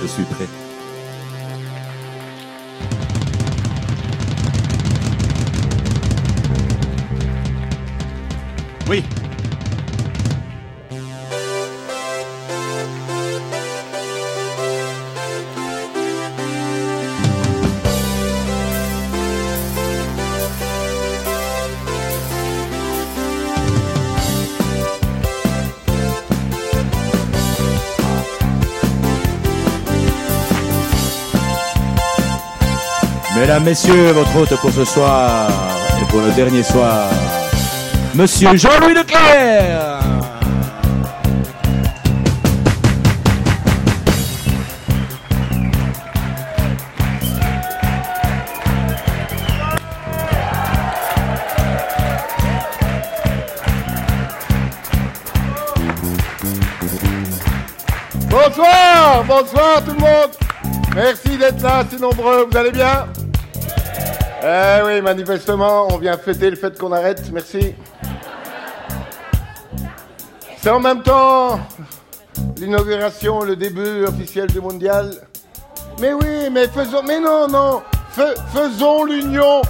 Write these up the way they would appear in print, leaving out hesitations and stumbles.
Je suis prêt. Oui. Mesdames, Messieurs, votre hôte pour ce soir et pour le dernier soir, Monsieur Jean-Louis Leclerc. Bonsoir, bonsoir tout le monde. Merci d'être là, si nombreux, vous allez bien? Eh oui, manifestement, on vient fêter le fait qu'on arrête, merci. C'est en même temps l'inauguration, le début officiel du mondial. Mais oui, mais faisons... Mais non, faisons l'union.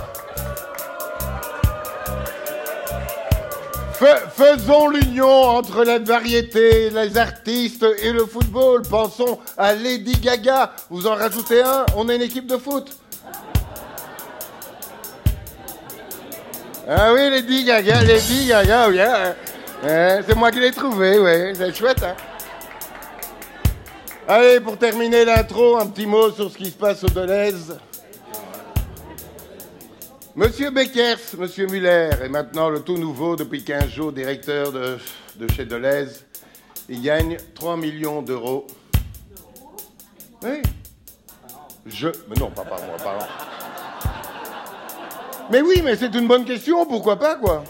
Faisons l'union entre la variété, les artistes et le football. Pensons à Lady Gaga. Vous en rajoutez un, on est une équipe de foot. Ah oui, Lady Gaga, oui. Hein. C'est moi qui l'ai trouvé, ouais, c'est chouette, hein. Allez, pour terminer l'intro, un petit mot sur ce qui se passe au Deleuze. Monsieur Beckers, Monsieur Muller est maintenant le tout nouveau, depuis 15 jours, directeur de chez Deleuze. Il gagne 3 millions d'euros. Oui. Mais non, pas par moi, pardon. Mais oui, mais c'est une bonne question, pourquoi pas, quoi.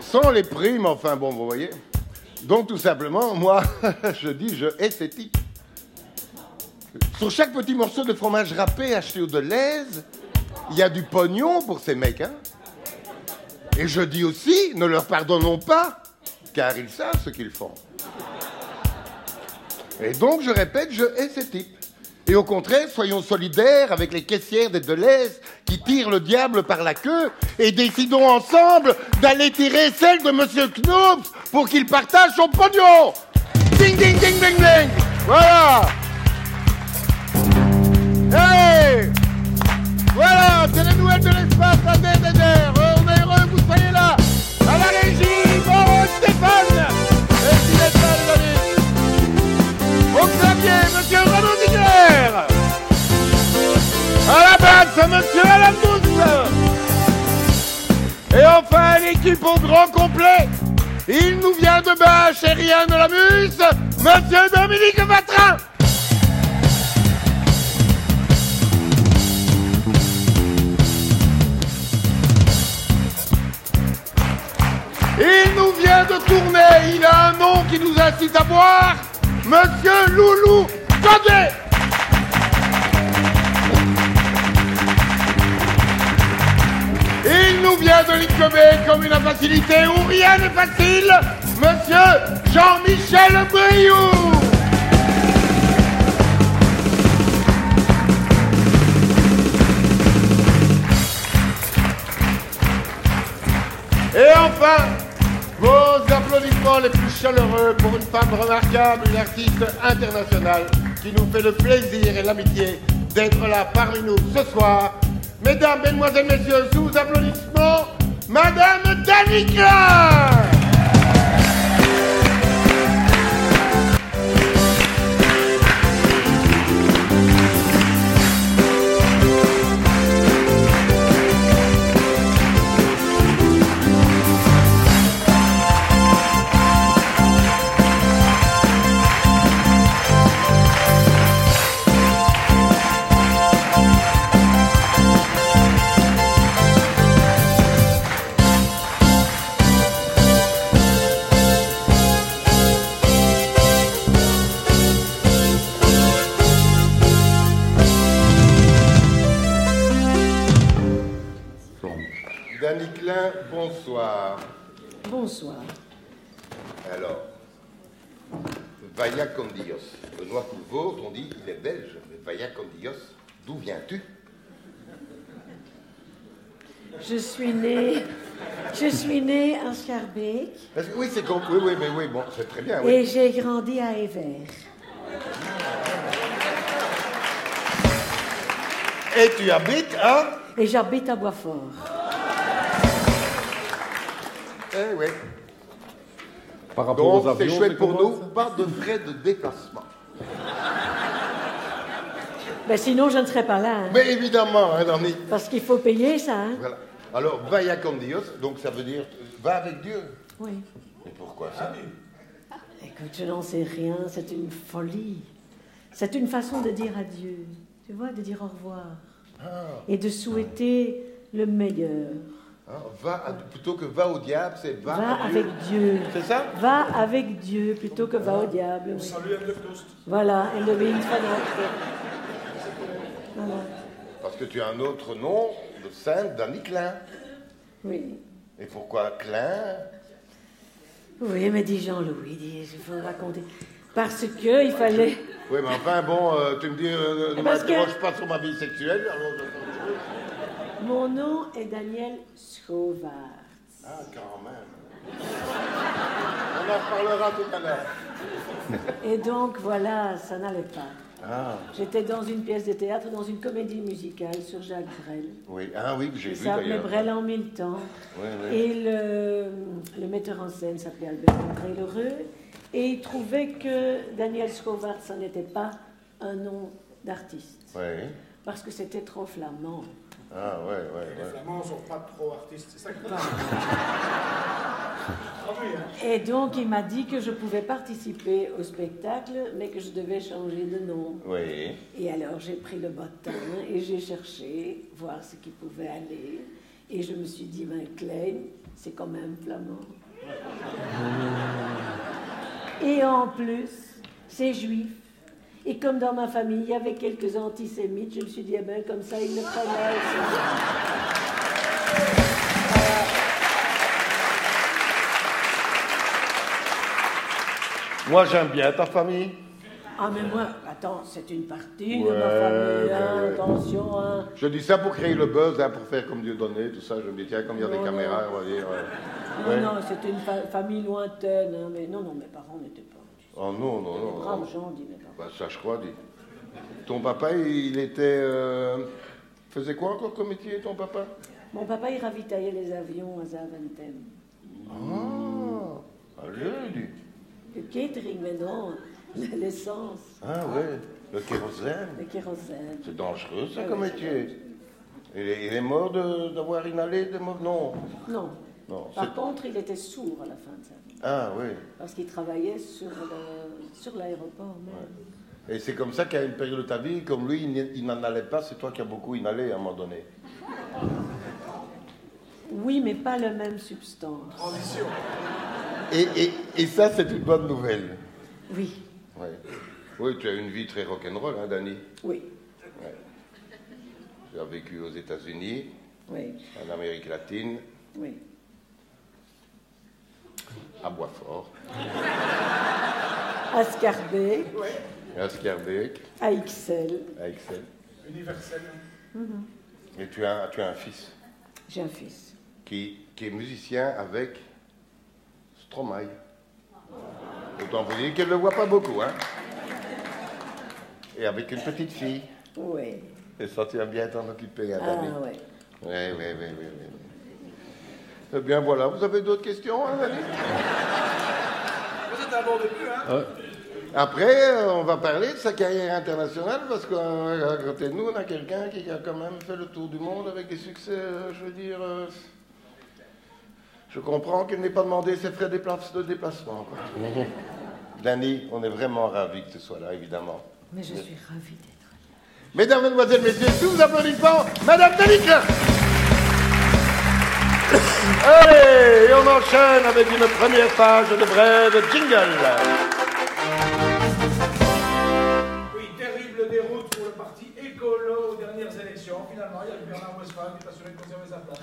Sans les primes, enfin, bon, vous voyez. Donc, tout simplement, moi, je dis, je hais ces types. Sur chaque petit morceau de fromage râpé acheté au Deleuze, il y a du pognon pour ces mecs, hein. Et je dis aussi, ne leur pardonnons pas, car ils savent ce qu'ils font. Et donc, je répète, je hais ces types. Et au contraire, soyons solidaires avec les caissières des Deleuze qui tirent le diable par la queue et décidons ensemble d'aller tirer celle de Monsieur Knoops pour qu'il partage son pognon. Ding, ding, ding, ding, ding. Voilà. Hey. Voilà, c'est les nouvelles de l'espace, la DDR. On est heureux que vous soyez là. À la régie, bon Stéphane. Merci d'être là, les amis. Au clavier, Monsieur Renaud Ziegler. À la basse, Monsieur Alain Douce. Et enfin, l'équipe au grand complet. Il nous vient de Bâche et rien ne l'amuse, Monsieur Dominique Vatrin. Il nous vient de tourner, il a un nom qui nous incite à boire, Monsieur Loulou Godet. Il nous vient de l'Icomé comme une facilité où rien n'est facile, Monsieur Jean-Michel Briou. Et enfin, vos applaudissements les plus chaleureux pour une femme remarquable, une artiste internationale qui nous fait le plaisir et l'amitié d'être là parmi nous ce soir. Mesdames, Mesdemoiselles, Messieurs, sous vos applaudissements, Madame Danica. Daniclin, bonsoir. Bonsoir. Alors, vaya con Dios. Benoît Poulvord, m'ont dit, il est belge, mais Vaya con Dios, d'où viens-tu? Je suis née à Schaerbeek. Oui, c'est con. Oui, mais oui, bon, c'est très bien. Oui. Et j'ai grandi à Evere. Et tu habites à? Et j'habite à Boisfort. Eh oui. Par rapport aux Donc, c'est avions, chouette pour comment, nous, ça? pas de frais de déplacement. Ben sinon, je ne serais pas là. Hein. Mais évidemment, hein, Dani. Parce qu'il faut payer ça. Hein. Voilà. Alors, Vaya con Dios, donc ça veut dire va avec Dieu. Oui. Et pourquoi ça? Écoute, je n'en sais rien. C'est une folie. C'est une façon de dire adieu. Tu vois, de dire au revoir. Et de souhaiter le meilleur. Plutôt que va au diable, c'est va à Dieu. avec Dieu. C'est ça? Va avec Dieu plutôt que va au diable. Oui. Salut à Toast. Voilà, et le Wind van Voilà. Parce que tu as un autre nom de sainte, Dani Klein. Oui. Et pourquoi Klein? Oui, mais dis Jean-Louis, il faut raconter. Parce que il fallait. Oui, mais enfin, bon, tu me dis, ne Parce que- m'interroge pas sur ma vie sexuelle, alors Mon nom est Daniel Schoovaerts. Ah, quand même. On en reparlera tout à l'heure. Et donc, voilà, ça n'allait pas. Ah, J'étais dans une pièce de théâtre, dans une comédie musicale sur Jacques Brel. oui, ah oui, j'ai Ça vu s'appelait d'ailleurs. Brel en mille temps. Oui, oui. Et le metteur en scène s'appelait Albert-André Lheureux. Et il trouvait que Daniel Schoovaerts, ça n'était pas un nom d'artiste. Oui. Parce que c'était trop flamand. Ah, ouais, ouais, Les ouais. Flamands sont pas trop artistes, c'est ça que tu Ah oui, hein. Et donc, il m'a dit que je pouvais participer au spectacle, mais que je devais changer de nom. Oui. Et alors, j'ai pris le bottin et j'ai cherché, voir ce qui pouvait aller. Et je me suis dit, ben, Klein, c'est quand même flamand. Et en plus, c'est juif. Et comme dans ma famille, il y avait quelques antisémites, je me suis dit, eh ben, comme ça, ils le prenaient. Moi, j'aime bien ta famille. Ah, mais moi, attends, c'est une partie de Ouais, ma famille, hein, ouais, ouais. attention, hein. Je dis ça pour créer le buzz, hein, pour faire comme Dieu donnait, tout ça. Je me dis, tiens, comme il y a des Non, caméras, on va dire. Non, ouais. non, c'était une famille lointaine, hein, mais non, mes parents n'étaient pas. Oh non, non, non. Braves gens, dit mes parents. Bah, ça, je crois, dis. Ton papa, il était. Faisait quoi encore comme métier, ton papa? Mon papa, il ravitaillait les avions à Zaventem. Ah, allez, dis. Le catering, mais non, l'essence, Ah, ouais, le kérosène. le kérosène. C'est dangereux, ça, Ah comme oui, métier. Il est mort d'avoir inhalé des morts? Non. Non. Non, Par c'est- contre, il était sourd à la fin de sa vie, Ah, oui. parce qu'il travaillait sur l'aéroport même. Et c'est comme ça qu'à une période de ta vie, comme lui, il n'en allait pas, c'est toi qui as beaucoup inhalé à un moment donné. Oui, mais pas la même substance. Transition. Et ça, c'est une bonne nouvelle. Oui, Ouais. Oui, tu as une vie très rock'n'roll, hein, Dani? oui, Ouais. Tu as vécu aux États-Unis, oui, en Amérique latine, oui. à Boisfort, À Schaerbeek, à Schaerbeek, à Ixelles. à Excel. Universel. Et tu as un fils J'ai un fils. qui est musicien avec Stromae. Autant vous dire qu'elle ne le voit pas beaucoup, hein? Et avec une petite fille. Oui. Et ça, tu vas bien t'en occuper, hein, Ah, Dani? oui. Oui. Eh bien, voilà. Vous avez d'autres questions, hein, Dani? Vous êtes un bon début, hein? Après, on va parler de sa carrière internationale, parce qu'à côté de nous, on a quelqu'un qui a quand même fait le tour du monde avec des succès, je veux dire... je comprends qu'il n'ait pas demandé ses frais de déplacement, quoi. Dani, on est vraiment ravis que tu sois là, évidemment. Mais je suis ravie d'être là. Mesdames, Mesdemoiselles, Messieurs, sous vos applaudissements, Madame Dani Klein. Allez, et on enchaîne avec une première page de brève jingle. Oui, terrible déroute pour le parti écolo aux dernières élections. Finalement, il y a le Bernard Westphal qui est assuré de conserver sa place.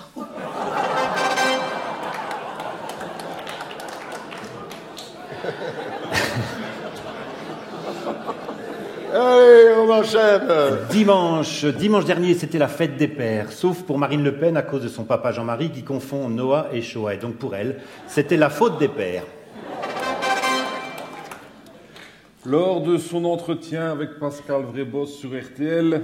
Allez, on enchaîne. Dimanche dernier, c'était la fête des pères, sauf pour Marine Le Pen à cause de son papa Jean-Marie qui confond Noah et Shoah. Et donc pour elle, c'était la faute des pères. Lors de son entretien avec Pascal Vrébos sur RTL,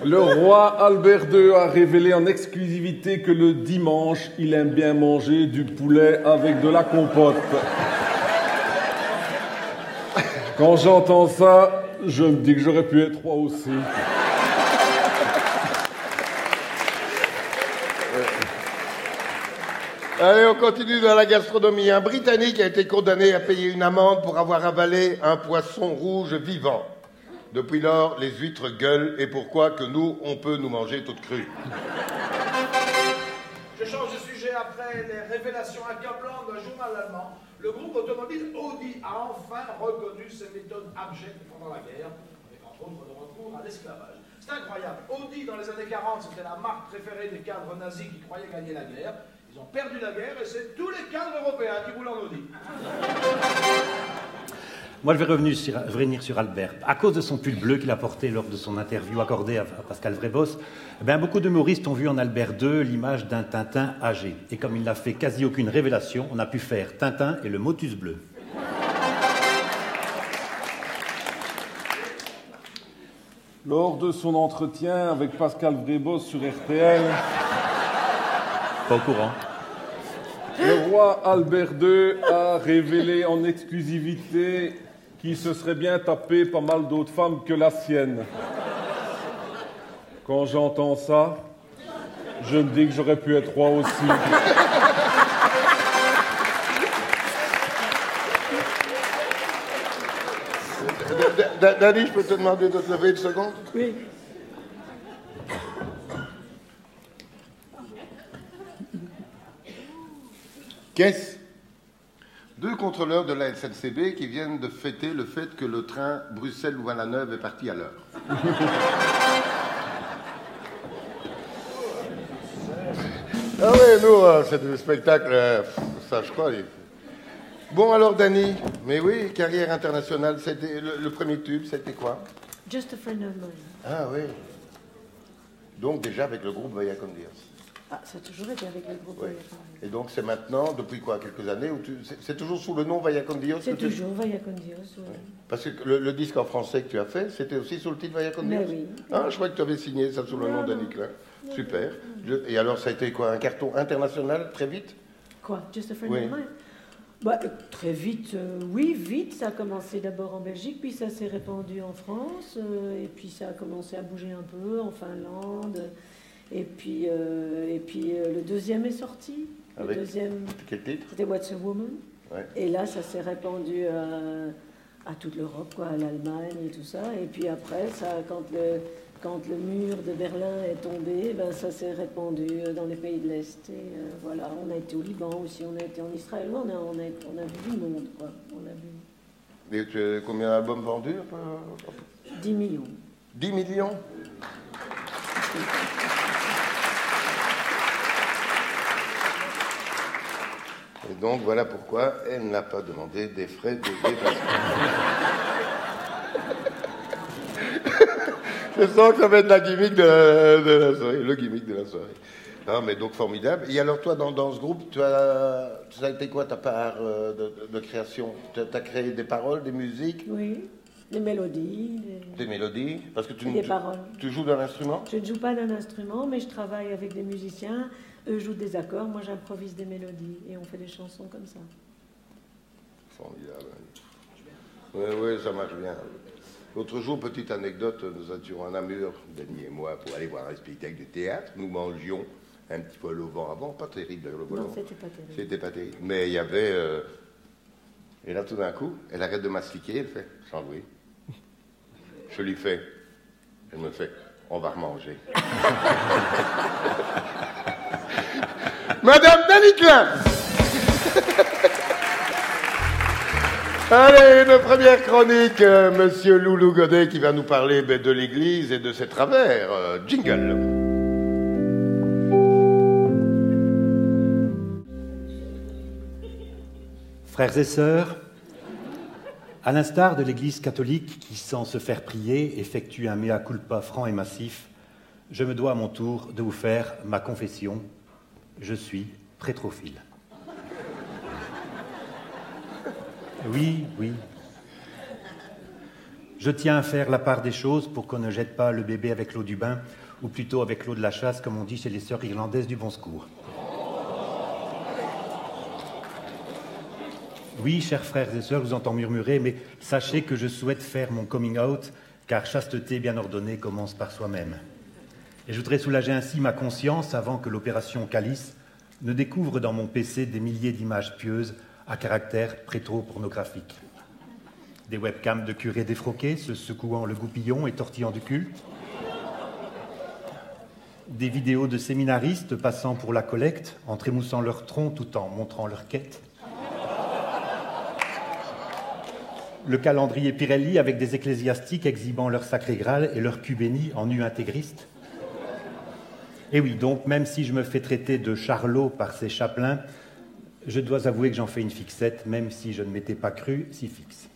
le roi Albert II a révélé en exclusivité que le dimanche, il aime bien manger du poulet avec de la compote. Quand j'entends ça, je me dis que j'aurais pu être roi aussi. Allez, on continue dans la gastronomie. Un Britannique a été condamné à payer une amende pour avoir avalé un poisson rouge vivant. Depuis lors, les huîtres gueulent. Et pourquoi que nous, on peut nous manger toutes crues? Je change de sujet après les révélations accablantes d'un journal allemand. Le groupe automobile Audi a enfin reconnu ses méthodes abjectes pendant la guerre, avec entre autres le recours à l'esclavage. C'est incroyable. Audi, dans les années 40, c'était la marque préférée des cadres nazis qui croyaient gagner la guerre. Ils ont perdu la guerre et c'est tous les cadres européens qui roulent en Audi. Moi, je vais revenir sur Albert. À cause de son pull bleu qu'il a porté lors de son interview accordée à Pascal Vrébos, beaucoup d'humoristes ont vu en Albert II l'image d'un Tintin âgé. Et comme il n'a fait quasi aucune révélation, on a pu faire Tintin et le motus bleu. Lors de son entretien avec Pascal Vrébos sur RTL, Pas au courant. le roi Albert II a révélé en exclusivité qu'il se serait bien tapé pas mal d'autres femmes que la sienne. Quand j'entends ça, je me dis que j'aurais pu être roi aussi. Dani, je peux te demander de te lever une seconde? Oui. Qu'est-ce? Deux contrôleurs de la SNCB qui viennent de fêter le fait que le train Bruxelles-Louvain-la-Neuve est parti à l'heure. Ah oui, nous, c'est du spectacle, ça je crois. Bon alors Dani, mais oui, carrière internationale, c'était le premier tube, c'était quoi? Just a friend of mine. Ah oui. Donc déjà avec le groupe Vaya Con Dios. Ah, ça a toujours été avec le groupe. Oui. Et donc c'est maintenant, depuis quoi, quelques années, c'est toujours sous le nom Vaya Con Dios? C'est toujours Vaya Con Dios, oui. Parce que le disque en français que tu as fait, c'était aussi sous le titre Vaya Con Dios? Mais oui. Ah, je crois que tu avais signé ça sous le nom d'Annie Klein. Super. Et alors ça a été quoi, un carton international très vite? Quoi? Just a friend Oui. of mine? Très vite, oui, vite. Ça a commencé d'abord en Belgique, puis ça s'est répandu en France, et puis ça a commencé à bouger un peu en Finlande. Et puis le deuxième est sorti. Avec le deuxième, quel titre? c'était What's a Woman. Ouais. Et là, ça s'est répandu à toute l'Europe, quoi, à l'Allemagne et tout ça. Et puis après, quand le mur de Berlin est tombé, ça s'est répandu dans les pays de l'Est. Et voilà, on a été au Liban aussi, on a été en Israël. On a vu du monde, quoi. On a vu Et combien d'albums vendus? 10 millions. 10 millions? Et donc voilà pourquoi elle n'a pas demandé des frais de déplacement. Je sens que ça va être la gimmick de la soirée, le gimmick de la soirée. Non, mais donc formidable. Et alors toi, dans ce groupe, ça a été quoi ta part de création? Tu as créé des paroles, des musiques? Oui, des mélodies. Des mélodies? Parce que des paroles. Tu joues d'un instrument? Je ne joue pas d'un instrument, mais je travaille avec des musiciens. Eux jouent des accords, moi j'improvise des mélodies. Et on fait des chansons comme ça. Formidable. Oui, ça marche bien. L'autre jour, petite anecdote, nous étions à Namur, Denis et moi, pour aller voir un spectacle de théâtre. Nous mangions un petit vol au vent avant, pas terrible le vol au vent. Non, c'était pas terrible. C'était pas terrible. Mais il y avait... Et là, tout d'un coup, elle arrête de mastiquer, elle fait « Jean-Louis ». Je lui fais. Elle me fait « On va remanger ». Madame Dani Klein. Allez, une première chronique, Monsieur Loulou Godet qui va nous parler de l'Église et de ses travers. Jingle. Frères et sœurs, à l'instar de l'Église catholique qui, sans se faire prier, effectue un mea culpa franc et massif, je me dois à mon tour de vous faire ma confession. Je suis prêtrophile. Oui, oui. Je tiens à faire la part des choses pour qu'on ne jette pas le bébé avec l'eau du bain, ou plutôt avec l'eau de la chasse, comme on dit chez les sœurs irlandaises du Bon Secours. Oui, chers frères et sœurs, je vous entends murmurer, mais sachez que je souhaite faire mon coming out, car chasteté bien ordonnée commence par soi-même. Et je voudrais soulager ainsi ma conscience avant que l'opération Calice ne découvre dans mon PC des milliers d'images pieuses à caractère prétro-pornographique. Des webcams de curés défroqués se secouant le goupillon et tortillant du culte. Des vidéos de séminaristes passant pour la collecte, en trémoussant leur tronc tout en montrant leur quête. Le calendrier Pirelli avec des ecclésiastiques exhibant leur sacré Graal et leur cul béni en nu intégriste. Et oui, donc, même si je me fais traiter de charlot par ces chapelains, je dois avouer que j'en fais une fixette, même si je ne m'étais pas cru si fixe.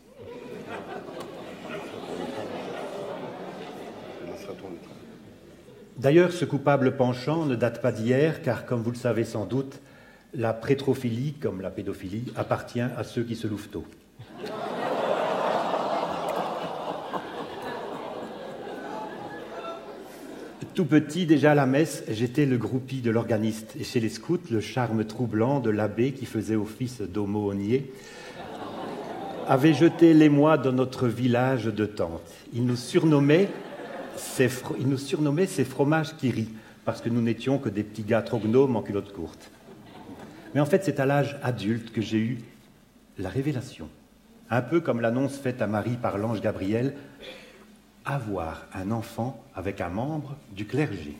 D'ailleurs, ce coupable penchant ne date pas d'hier, car comme vous le savez sans doute, la prêtrophilie, comme la pédophilie, appartient à ceux qui se louvent tôt. Tout petit, déjà à la messe, j'étais le groupie de l'organiste, et chez les scouts, le charme troublant de l'abbé qui faisait office d'aumônier avait jeté l'émoi dans notre village de tente. Il nous surnommait ces fromages qui rient, parce que nous n'étions que des petits gars trop gnomes en culotte courte. Mais en fait, c'est à l'âge adulte que j'ai eu la révélation, un peu comme l'annonce faite à Marie par l'ange Gabriel, avoir un enfant avec un membre du clergé.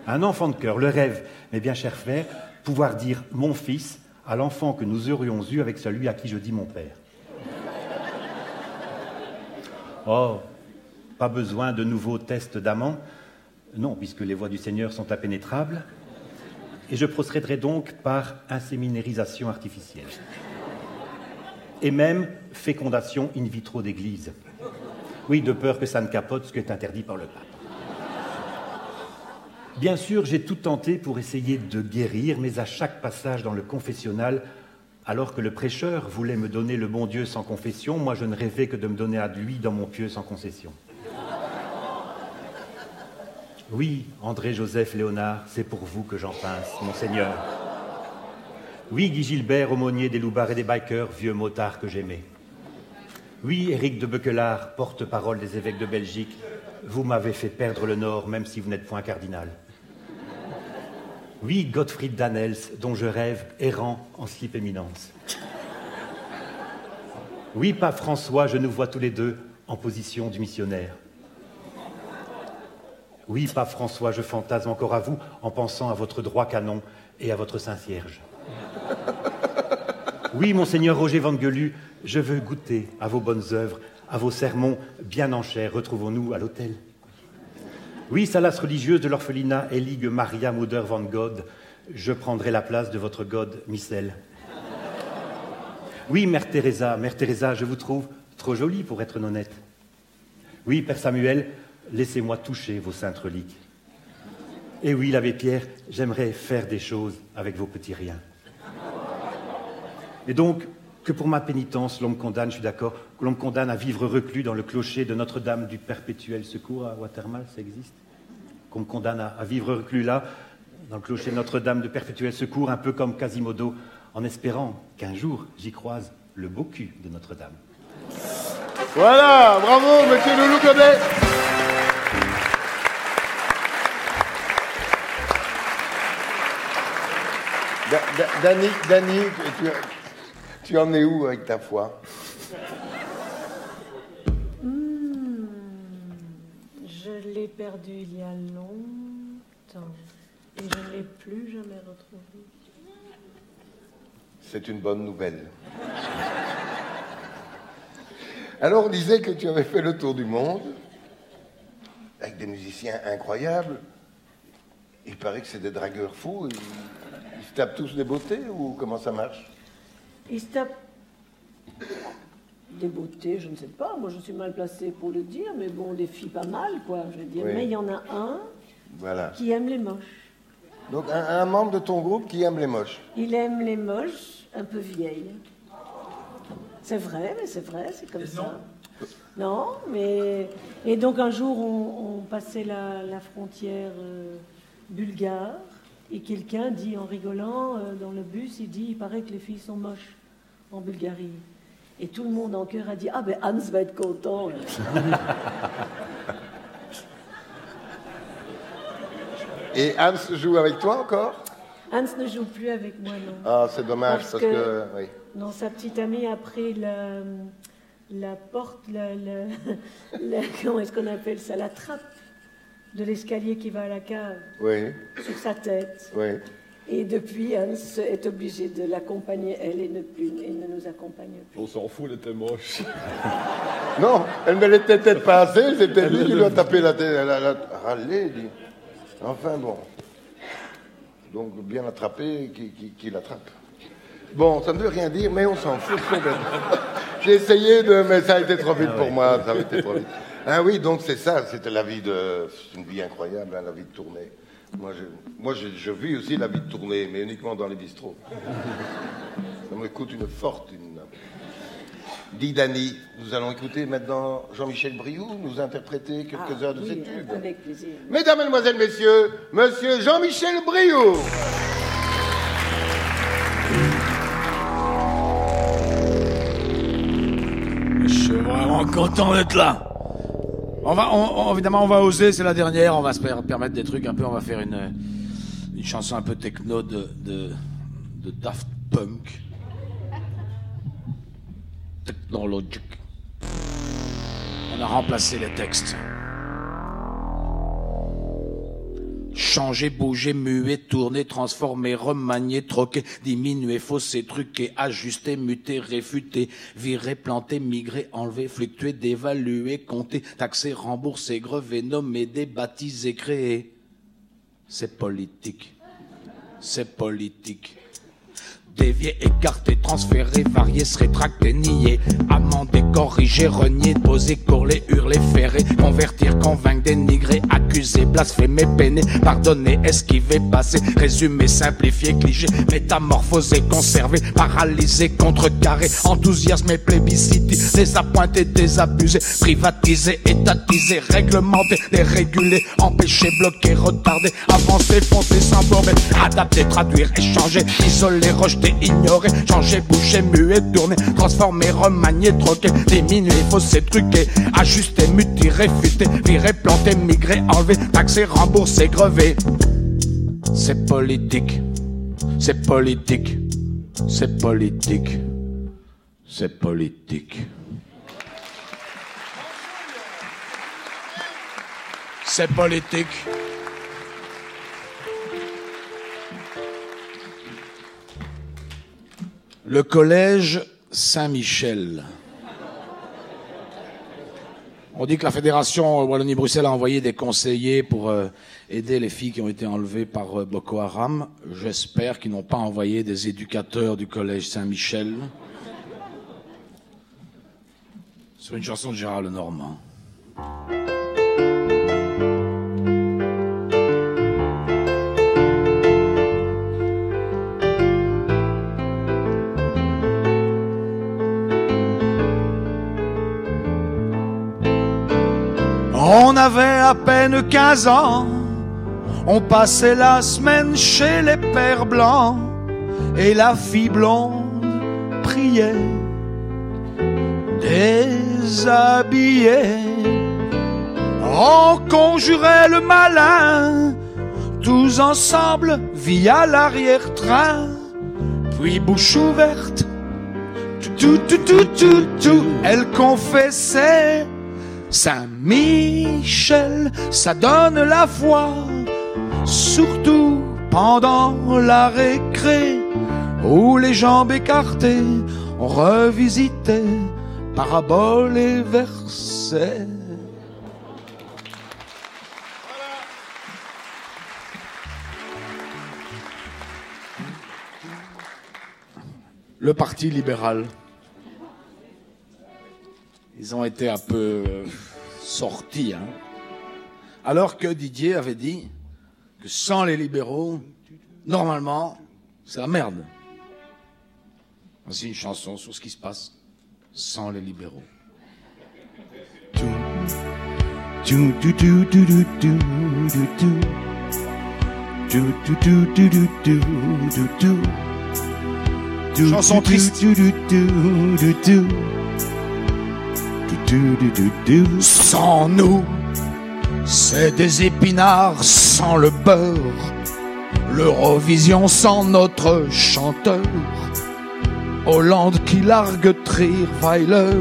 Un enfant de cœur, le rêve, mes bien chers frères, pouvoir dire « mon fils » à l'enfant que nous aurions eu avec celui à qui je dis « mon père ». Oh, pas besoin de nouveaux tests d'amant, non, puisque les voies du Seigneur sont impénétrables, et je procéderai donc par inséminérisation artificielle. Et même fécondation in vitro d'église. Oui, de peur que ça ne capote, ce qui est interdit par le pape. Bien sûr, j'ai tout tenté pour essayer de guérir, mais à chaque passage dans le confessionnal, alors que le prêcheur voulait me donner le bon Dieu sans confession, moi je ne rêvais que de me donner à lui dans mon pieu sans concession. Oui, André-Joseph Léonard, c'est pour vous que j'en pince, monseigneur. Oui, Guy Gilbert, aumônier des loupards et des bikers, vieux motard que j'aimais. Oui, Éric de Beuquelard, porte-parole des évêques de Belgique, vous m'avez fait perdre le nord, même si vous n'êtes point cardinal. Oui, Gottfried Dannels, dont je rêve, errant en slip éminence. Oui, Pape François, je nous vois tous les deux en position du missionnaire. Oui, Pape François, je fantasme encore à vous en pensant à votre droit canon et à votre Saint-Cierge. Oui, monseigneur Roger Van Gelu, je veux goûter à vos bonnes œuvres, à vos sermons bien en chair. Retrouvons-nous à l'autel. Oui, Salas religieuse de l'orphelinat Eligue Maria Mutter van God, je prendrai la place de votre God Missel. Oui, Mère Teresa, je vous trouve trop jolie pour être honnête. Oui, Père Samuel, laissez-moi toucher vos saintes reliques. Et oui, l'abbé Pierre, j'aimerais faire des choses avec vos petits riens. Et donc, que pour ma pénitence, l'on me condamne, je suis d'accord, que l'on me condamne à vivre reclus dans le clocher de Notre-Dame du Perpétuel Secours à Watermal, ça existe? Qu'on me condamne à vivre reclus là, dans le clocher de Notre-Dame du Perpétuel Secours, un peu comme Quasimodo, en espérant qu'un jour, j'y croise le beau cul de Notre-Dame. Voilà, bravo, monsieur Loulou Godet. Dany, tu en es où avec ta foi? Je l'ai perdu il y a longtemps et je ne l'ai plus jamais retrouvé. C'est une bonne nouvelle. Alors on disait que tu avais fait le tour du monde avec des musiciens incroyables. Il paraît que c'est des dragueurs fous. Ils se tapent tous des beautés ou comment ça marche? Il se tape des beautés, je ne sais pas. Moi, je suis mal placée pour le dire, mais bon, des filles pas mal, quoi, je veux dire. Oui. Mais il y en a un Voilà. qui aime les moches. Donc, un membre de ton groupe qui aime les moches. Il aime les moches, un peu vieilles. C'est vrai, mais c'est vrai, c'est comme ça. Non, mais... Et donc, un jour, on passait la frontière bulgare, et quelqu'un dit, en rigolant, dans le bus, il paraît que les filles sont moches en Bulgarie. Et tout le monde en chœur a dit, ah ben Hans va être content. Et Hans joue avec toi encore? Hans ne joue plus avec moi, non. Ah, c'est dommage, parce que... Oui. Non, sa petite amie a pris la porte, comment est-ce qu'on appelle ça? La trappe de l'escalier qui va à la cave. Oui. Sur sa tête. Oui. Et depuis, Hans est obligé de l'accompagner, elle, et ne nous accompagne plus. On s'en fout, elle était moche. Non, elle ne l'était peut-être pas assez, c'était lui qui lui a tapé la tête. Elle a râlé, dit. Enfin bon. Donc bien attrapé, qui l'attrape. Bon, ça ne veut rien dire, mais on s'en fout complètement. J'ai essayé mais ça a été trop vite pour moi, ça a été trop vite. Ah oui, donc c'est ça, c'était la vie c'est une vie incroyable, hein, la vie de tournée. Moi, je vis aussi la vie de tournée, mais uniquement dans les bistrots. Ça me coûte une fortune. Dis Dany, nous allons écouter maintenant Jean-Michel Briou nous interpréter quelques heures de ses tubes. Avec plaisir. Mesdames, Mesdemoiselles, Messieurs, Monsieur Jean-Michel Briou. Je suis vraiment content d'être là. Évidemment, on va oser, c'est la dernière. On va se permettre des trucs un peu. On va faire une chanson un peu techno de Daft Punk. Technologique. On a remplacé les textes. Changer, bouger, muer, tourner, transformer, remanier, troquer, diminuer, fausser, truquer, ajuster, muter, réfuter, virer, planter, migrer, enlever, fluctuer, dévaluer, compter, taxer, rembourser, grever, nommer, débaptiser, créer. C'est politique. C'est politique. Dévier, écarter, transférer, varier, se rétracter, nier, amender, corriger, renier, poser, courler, hurler, ferrer, convertir, convaincre, dénigrer, accuser, blasphémer, peiner, pardonner, esquiver, passer, résumer, simplifier, cliché, métamorphoser, conserver, paralyser, contrecarrer, enthousiasmer, plébisciter, désappointer, désabuser, privatiser, étatiser, réglementer, déréguler, empêcher, bloquer, retarder, avancer, foncer, s'embourber, adapter, traduire, échanger, isoler, rejeter, ignorer, changer, boucher, muer, tourner, transformer, remanier, troquer, diminuer, fausser, truquer, ajuster, muter, réfuter, virer, planter, migrer, enlever, taxer, rembourser, grever. C'est politique, c'est politique, c'est politique, c'est politique. C'est politique. Le collège Saint-Michel. On dit que la fédération Wallonie-Bruxelles a envoyé des conseillers pour aider les filles qui ont été enlevées par Boko Haram. J'espère qu'ils n'ont pas envoyé des éducateurs du collège Saint-Michel. C'est une chanson de Gérard Lenormand. On avait à peine 15 ans, on passait la semaine chez les pères blancs, et la fille blonde priait, déshabillée. On conjurait le malin, tous ensemble via l'arrière-train, puis bouche ouverte, tout, elle confessait. Saint-Michel, ça donne la foi, surtout pendant la récré, où les jambes écartées, on revisitait paraboles et versets. le Parti libéral. Ils ont été un peu sortis, hein. Alors que Didier avait dit que sans les libéraux, normalement, c'est la merde. Voici une chanson sur ce qui se passe sans les libéraux. Chanson triste. Sans nous, c'est des épinards sans le beurre. L'Eurovision sans notre chanteur. Hollande qui largue Trierweiler.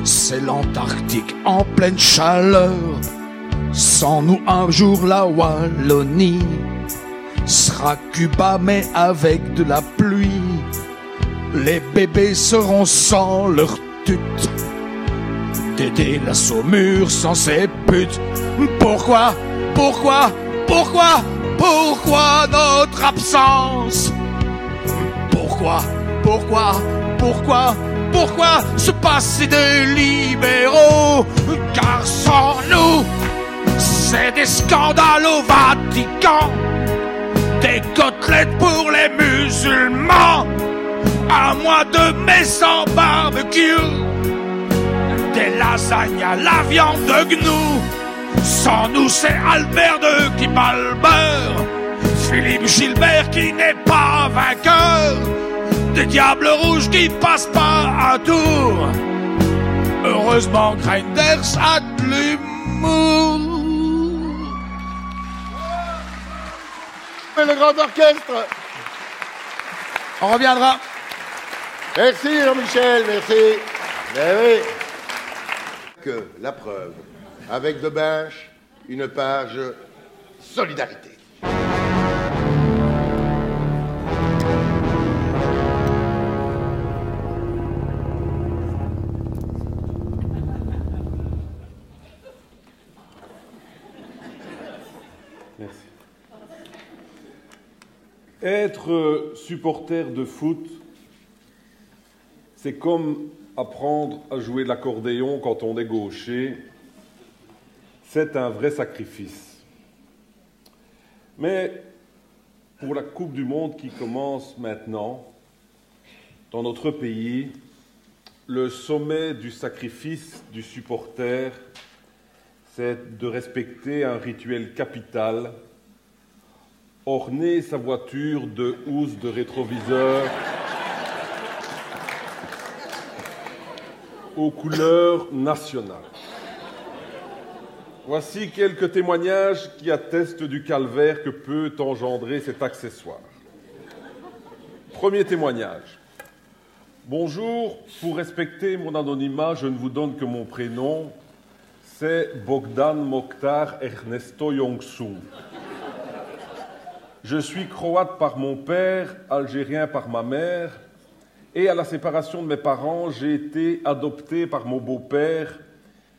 C'est l'Antarctique en pleine chaleur. Sans nous un jour la Wallonie sera Cuba mais avec de la pluie. Les bébés seront sans leur tute. Dédé la Saumure sans ses putes. Pourquoi notre absence? Pourquoi se passer des libéraux? Car sans nous, c'est des scandales au Vatican, des côtelettes pour les musulmans, un mois de mai sans barbecue, des lasagnes à la viande de gnou. Sans nous, c'est Albert II qui bat le beurre, Philippe Gilbert qui n'est pas vainqueur, des diables rouges qui passent pas un tour. Heureusement, Grinders a de l'humour. Et le grand orchestre. On reviendra. Merci Jean-Michel, merci. Mais oui. Que la preuve, avec de Binche, une page solidarité. Merci. Être supporter de foot, c'est comme apprendre à jouer de l'accordéon quand on est gaucher. C'est un vrai sacrifice. Mais pour la Coupe du Monde qui commence maintenant, dans notre pays, le sommet du sacrifice du supporter, c'est de respecter un rituel capital, orner sa voiture de housses de rétroviseur aux couleurs nationales. Voici quelques témoignages qui attestent du calvaire que peut engendrer cet accessoire. Premier témoignage. Bonjour, pour respecter mon anonymat, je ne vous donne que mon prénom. C'est Bogdan Mokhtar Ernesto Yongsou. Je suis croate par mon père, algérien par ma mère, et à la séparation de mes parents, j'ai été adopté par mon beau-père,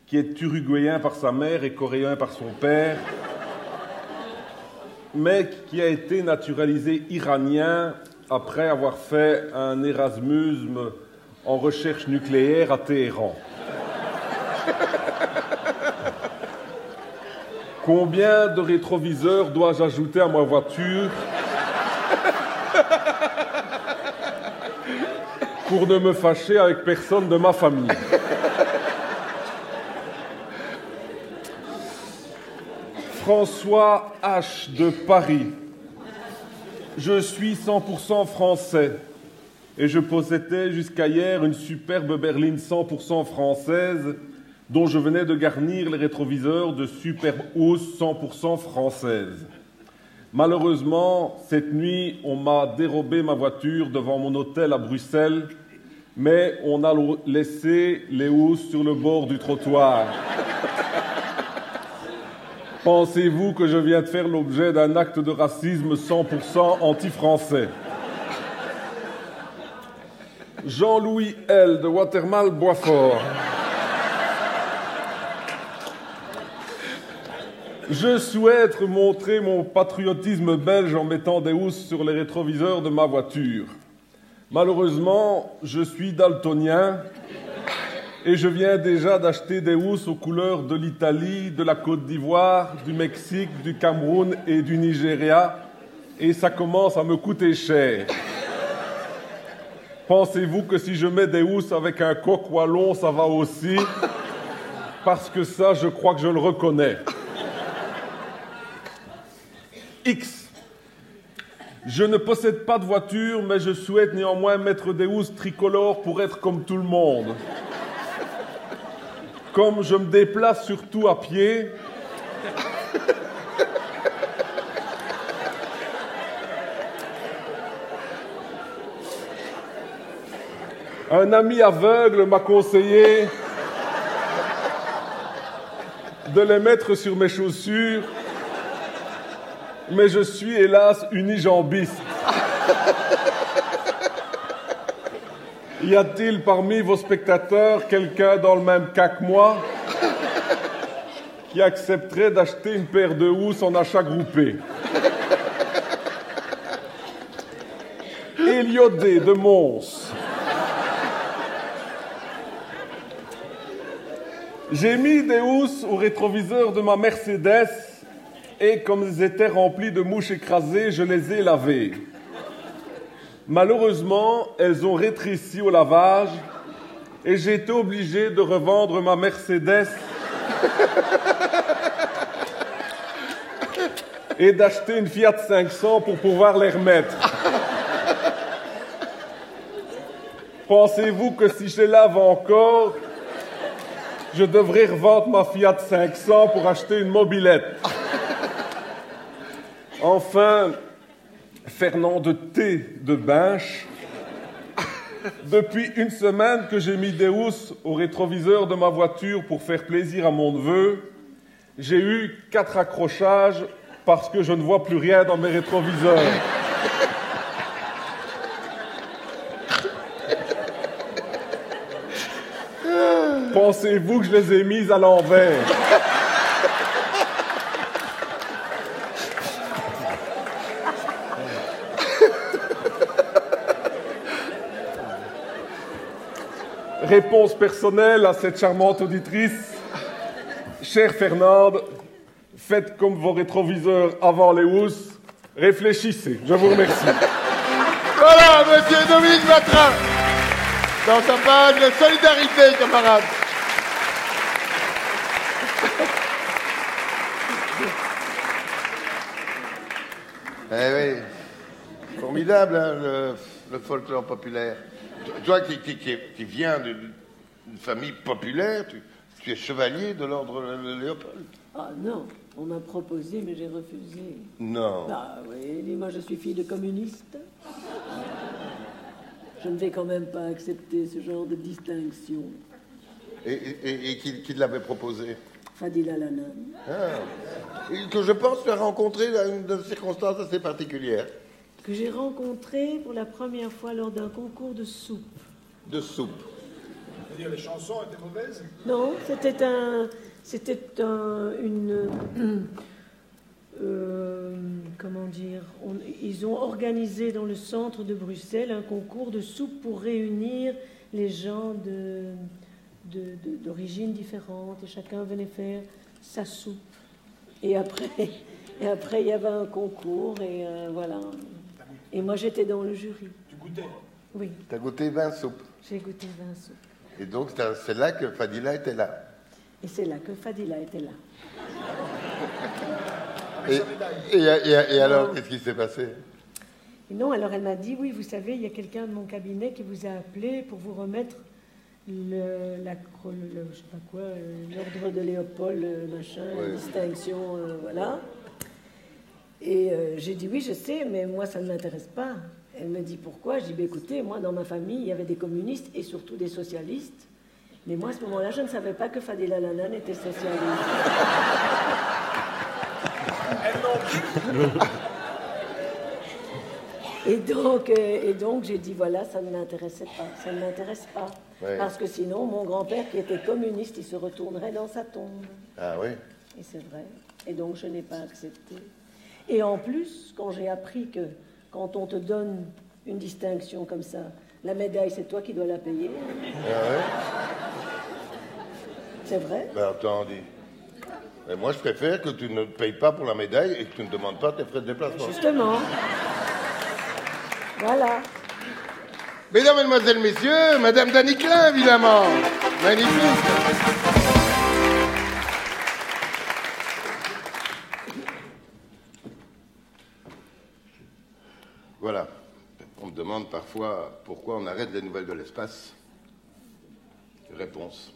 qui est uruguayen par sa mère et coréen par son père, mais qui a été naturalisé iranien après avoir fait un Erasmus en recherche nucléaire à Téhéran. Combien de rétroviseurs dois-je ajouter à ma voiture pour ne me fâcher avec personne de ma famille? François H. de Paris. Je suis 100% français et je possédais jusqu'à hier une superbe berline 100% française dont je venais de garnir les rétroviseurs de superbes housses 100% françaises. Malheureusement, cette nuit, on m'a dérobé ma voiture devant mon hôtel à Bruxelles, mais on a laissé les housses sur le bord du trottoir. Pensez-vous que je viens de faire l'objet d'un acte de racisme 100% anti-français? Jean-Louis L. de Watermal-Boisfort. Je souhaite montrer mon patriotisme belge en mettant des housses sur les rétroviseurs de ma voiture. Malheureusement, je suis daltonien et je viens déjà d'acheter des housses aux couleurs de l'Italie, de la Côte d'Ivoire, du Mexique, du Cameroun et du Nigeria, et ça commence à me coûter cher. Pensez-vous que si je mets des housses avec un coq wallon, ça va aussi? Parce que ça, je crois que je le reconnais. X. Je ne possède pas de voiture, mais je souhaite néanmoins mettre des housses tricolores pour être comme tout le monde. Comme je me déplace surtout à pied, un ami aveugle m'a conseillé de les mettre sur mes chaussures, mais je suis hélas unijambiste. Y a-t-il parmi vos spectateurs quelqu'un dans le même cas que moi qui accepterait d'acheter une paire de housses en achat groupé? Eliodé de Mons. J'ai mis des housses au rétroviseur de ma Mercedes et comme elles étaient remplies de mouches écrasées, je les ai lavées. Malheureusement, elles ont rétréci au lavage et j'ai été obligé de revendre ma Mercedes et d'acheter une Fiat 500 pour pouvoir les remettre. Pensez-vous que si je les lave encore, je devrais revendre ma Fiat 500 pour acheter une mobilette? Enfin, Fernand de T. de Binche, depuis une semaine que j'ai mis des housses au rétroviseur de ma voiture pour faire plaisir à mon neveu, j'ai eu 4 accrochages parce que je ne vois plus rien dans mes rétroviseurs. Pensez-vous que je les ai mises à l'envers? Réponse personnelle à cette charmante auditrice. Chère Fernande, faites comme vos rétroviseurs avant les housses. Réfléchissez. Je vous remercie. Voilà, monsieur Dominique Vatrin, dans sa page de solidarité, camarades. Eh oui, formidable, hein, le folklore populaire. Toi qui viens d'une famille populaire, tu es chevalier de l'ordre de Léopold. Ah non, on m'a proposé, mais j'ai refusé. Non. Ah oui, moi je suis fille de communiste. Je ne vais quand même pas accepter ce genre de distinction. Et qui l'avait proposé? Fadila Lanan. Ah. Et que je pense tu as rencontré dans une circonstance assez particulière. Que j'ai rencontré pour la première fois lors d'un concours de soupe. De soupe. C'est-à-dire les chansons étaient mauvaises? Non, c'était une comment dire, ils ont organisé dans le centre de Bruxelles un concours de soupe pour réunir les gens d'origines différentes et chacun venait faire sa soupe. Et après, il y avait un concours et voilà. Et moi, j'étais dans le jury. Tu goûtais? Oui. Tu as goûté 20 soupes. J'ai goûté 20 soupes. Et donc, c'est là que Fadila était là. Et c'est là que Fadila était là. Et alors, qu'est-ce qui s'est passé? Et non, alors elle m'a dit, oui, vous savez, il y a quelqu'un de mon cabinet qui vous a appelé pour vous remettre je sais pas quoi, l'ordre de Léopold, machin, ouais. La distinction, voilà. Et j'ai dit, oui, je sais, mais moi, ça ne m'intéresse pas. Elle me dit, pourquoi? Je dis, bah, écoutez, moi, dans ma famille, il y avait des communistes et surtout des socialistes. Mais moi, à ce moment-là, je ne savais pas que Fadila Lanan était socialiste. Et donc j'ai dit, voilà, ça ne m'intéressait pas. Ça ne m'intéresse pas. Ouais. Parce que sinon, mon grand-père, qui était communiste, il se retournerait dans sa tombe. Ah oui? Et c'est vrai. Et donc, je n'ai pas accepté. Et en plus, quand j'ai appris que quand on te donne une distinction comme ça, La médaille, c'est toi qui dois la payer. Ah ouais? C'est vrai? Ben attends, dis. Mais moi, je préfère que tu ne payes pas pour la médaille et que tu ne demandes pas tes frais de déplacement. Justement. Voilà. Mesdames, Mesdemoiselles, Messieurs, Madame Dany Klein, évidemment. Magnifique. Voilà. On me demande parfois pourquoi on arrête les nouvelles de l'espace. Réponse.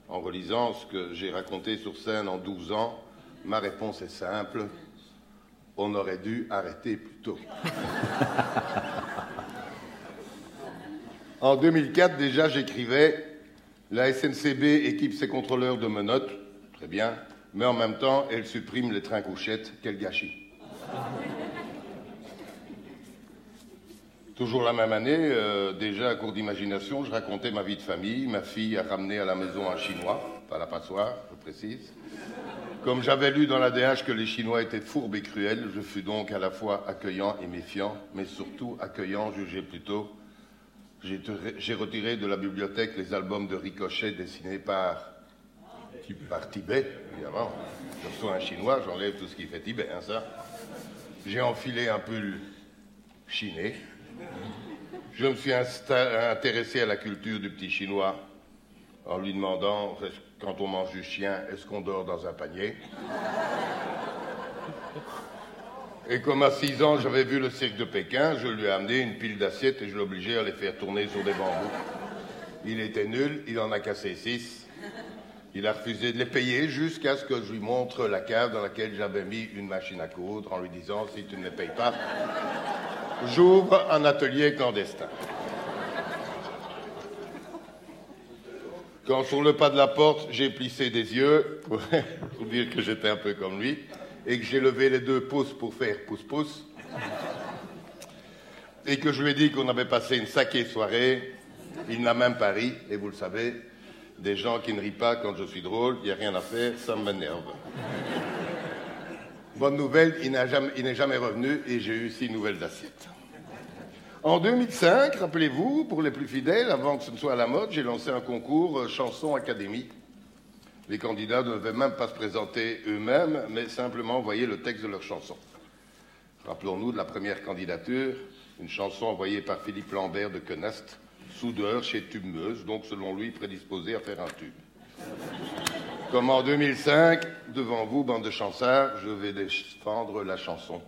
En relisant ce que j'ai raconté sur scène en 12 ans, ma réponse est simple. On aurait dû arrêter plus tôt. En 2004, déjà, j'écrivais « La SNCB équipe ses contrôleurs de menottes. » Très bien. Mais en même temps, elle supprime les trains couchettes. Quel gâchis. Toujours la même année, déjà à court d'imagination, je racontais ma vie de famille. Ma fille a ramené à la maison un Chinois, pas la passoire, je précise. Comme j'avais lu dans l'ADH que les Chinois étaient fourbes et cruels, je fus donc à la fois accueillant et méfiant, mais surtout accueillant, jugez plutôt. J'ai retiré de la bibliothèque les albums de Ricochet dessinés par Tibet, évidemment. Je reçois un Chinois, j'enlève tout ce qui fait Tibet, hein, ça. J'ai enfilé un pull chiné. Je me suis intéressé à la culture du petit Chinois en lui demandant, quand on mange du chien, est-ce qu'on dort dans un panier? Et comme à 6 ans, j'avais vu le cirque de Pékin, je lui ai amené une pile d'assiettes et je l'ai obligé à les faire tourner sur des bambous. Il était nul, il en a cassé 6. Il a refusé de les payer jusqu'à ce que je lui montre la cave dans laquelle j'avais mis une machine à coudre en lui disant, si tu ne les payes pas, j'ouvre un atelier clandestin. Quand sur le pas de la porte, j'ai plissé des yeux pour dire que j'étais un peu comme lui et que j'ai levé les 2 pouces pour faire pouce-pouce et que je lui ai dit qu'on avait passé une sacrée soirée, il n'a même pas ri, et vous le savez, des gens qui ne rient pas quand je suis drôle, il n'y a rien à faire, ça m'énerve. Bonne nouvelle, il n'est jamais revenu et j'ai eu 6 nouvelles assiettes. En 2005, rappelez-vous, pour les plus fidèles, avant que ce ne soit à la mode, j'ai lancé un concours Chanson Académie. Les candidats ne devaient même pas se présenter eux-mêmes, mais simplement envoyer le texte de leur chanson. Rappelons-nous de la première candidature, une chanson envoyée par Philippe Lambert de Quenast, soudeur chez Tube-Meuse, donc selon lui prédisposé à faire un tube. Comme en 2005, devant vous, bande de chansards, je vais défendre la chanson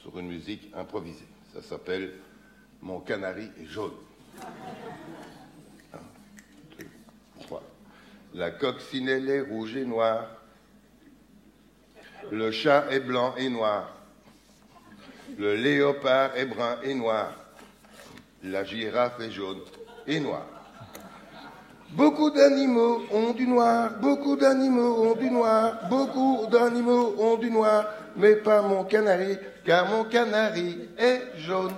sur une musique improvisée. Ça s'appelle « Mon canari est jaune ». 1, 2, 3. La coccinelle est rouge et noire. Le chat est blanc et noir. Le léopard est brun et noir. La girafe est jaune et noire. Beaucoup d'animaux ont du noir, beaucoup d'animaux ont du noir, beaucoup d'animaux ont du noir, mais pas mon canari, car mon canari est jaune.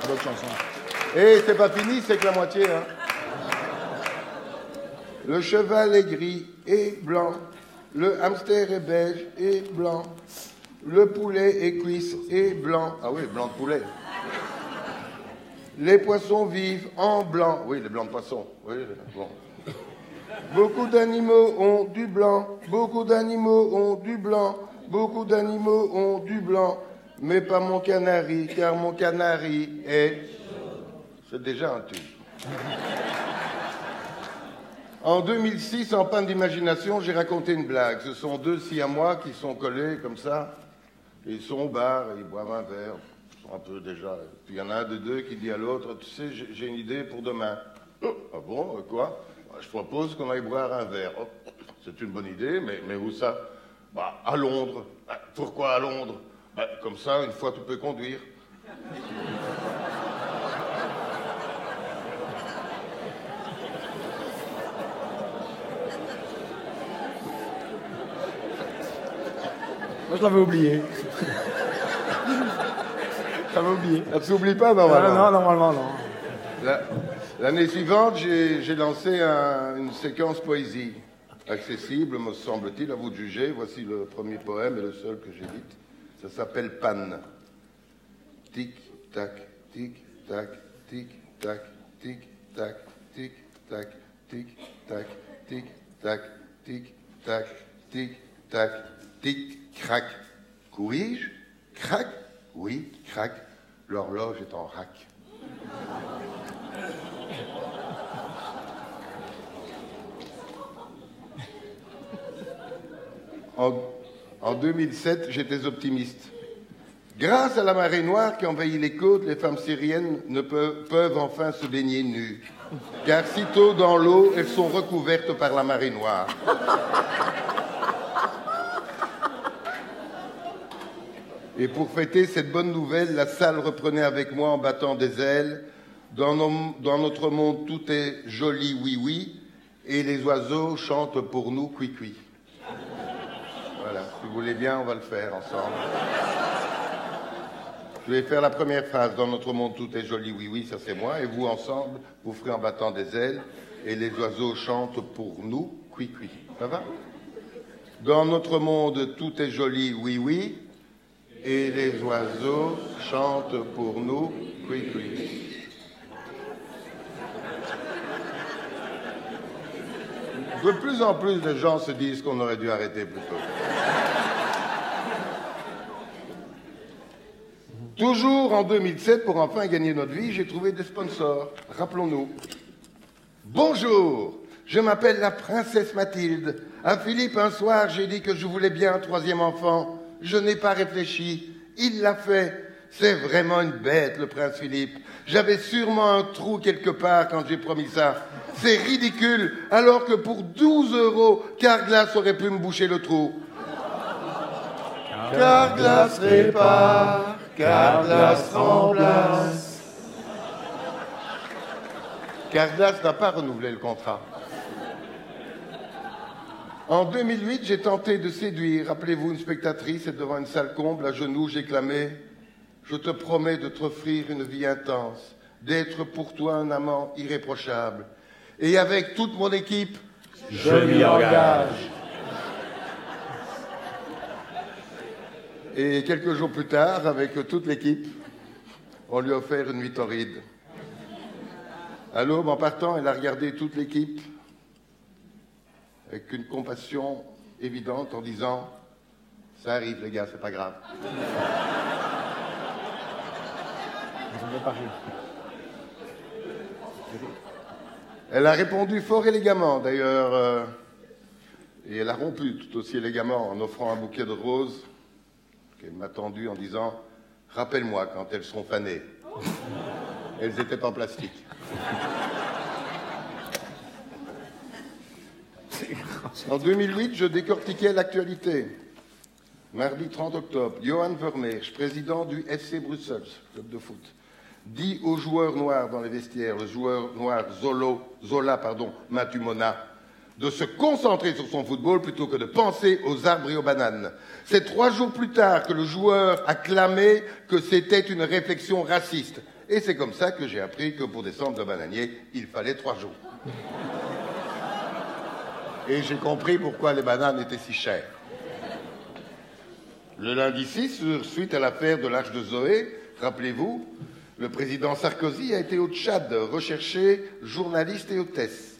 Bonne chanson. Et c'est pas fini, c'est que la moitié, hein. Le cheval est gris et blanc, le hamster est beige et blanc, le poulet est cuisse et blanc. Ah oui, blanc de poulet. Les poissons vivent en blanc. Oui, les blancs de poissons. Oui, bon. Beaucoup d'animaux ont du blanc, beaucoup d'animaux ont du blanc, beaucoup d'animaux ont du blanc, mais pas mon canari, car mon canari est... C'est déjà un tube. En 2006, en panne d'imagination, j'ai raconté une blague. Ce sont 2 siamois qui sont collés comme ça. Ils sont au bar, ils boivent un verre. Ils sont un peu déjà... Puis il y en a un de 2 qui dit à l'autre, tu sais, j'ai une idée pour demain. Oh, ah bon, quoi? Je propose qu'on aille boire un verre. Oh, c'est une bonne idée, mais où ça? Bah, à Londres. Bah, pourquoi à Londres? Bah, comme ça, une fois, tu peux conduire. Moi, je l'avais oublié. J'avais oublié. Ça ne s'oublie pas, normalement? Non, normalement, non. L'année suivante, j'ai lancé une séquence poésie. Accessible, me semble-t-il, à vous de juger. Voici le premier poème et le seul que j'édite. Ça s'appelle Panne. Tic, tac, tic-tac, tic-tac, tic-tac, tic-tac, tic-tac, tic-tac, tic-tac, tic-crac. Couris-je? Crac? Oui, crac. L'horloge est en rack. En 2007, j'étais optimiste. Grâce à la marée noire qui envahit les côtes, les femmes syriennes peuvent enfin se baigner nues. Car sitôt dans l'eau, elles sont recouvertes par la marée noire. Et pour fêter cette bonne nouvelle, la salle reprenait avec moi en battant des ailes. Dans notre monde, tout est joli, oui, oui, et les oiseaux chantent pour nous, cui, cui. Voilà, si vous voulez bien, on va le faire ensemble. Je vais faire la première phrase. Dans notre monde, tout est joli, oui, oui, ça c'est moi. Et vous, ensemble, vous ferez en battant des ailes. Et les oiseaux chantent pour nous, cui, cui. Ça va? Dans notre monde, tout est joli, oui, oui. Et les oiseaux chantent pour nous, cui, cui. De plus en plus de gens se disent qu'on aurait dû arrêter plus tôt. Toujours en 2007, pour enfin gagner notre vie, j'ai trouvé des sponsors. Rappelons-nous. Bonjour, je m'appelle la princesse Mathilde. À Philippe, un soir, j'ai dit que je voulais bien un troisième enfant. Je n'ai pas réfléchi. Il l'a fait. C'est vraiment une bête, le prince Philippe. J'avais sûrement un trou quelque part quand j'ai promis ça. C'est ridicule, alors que pour 12 €, Carglass aurait pu me boucher le trou. Carglass répare, Carglass remplace. Carglass n'a pas renouvelé le contrat. En 2008, j'ai tenté de séduire, rappelez-vous, une spectatrice, et devant une salle comble, à genoux, j'ai clamé « Je te promets de t'offrir une vie intense, d'être pour toi un amant irréprochable. Et avec toute mon équipe, je m'y engage. » Et quelques jours plus tard, avec toute l'équipe, on lui a offert une nuit torride. À l'aube, en partant, elle a regardé toute l'équipe avec une compassion évidente en disant « Ça arrive, les gars, c'est pas grave. » Elle a répondu fort élégamment, d'ailleurs, et elle a rompu tout aussi élégamment en offrant un bouquet de roses qu'elle m'a tendu en disant « Rappelle-moi quand elles seront fanées. » Elles étaient en plastique. En 2008, je décortiquais l'actualité. Mardi 30 octobre, Johan Vermeersch, président du FC Bruxelles, club de foot, dit aux joueurs noirs dans les vestiaires, le joueur noir Zola, Mathieu Mona, de se concentrer sur son football plutôt que de penser aux arbres et aux bananes. C'est 3 jours plus tard que le joueur a clamé que c'était une réflexion raciste. Et c'est comme ça que j'ai appris que pour descendre le bananier, il fallait 3 jours. Et j'ai compris pourquoi les bananes étaient si chères. Le lundi 6, suite à l'affaire de l'Arche de Zoé, rappelez-vous, le président Sarkozy a été au Tchad rechercher journaliste et hôtesse.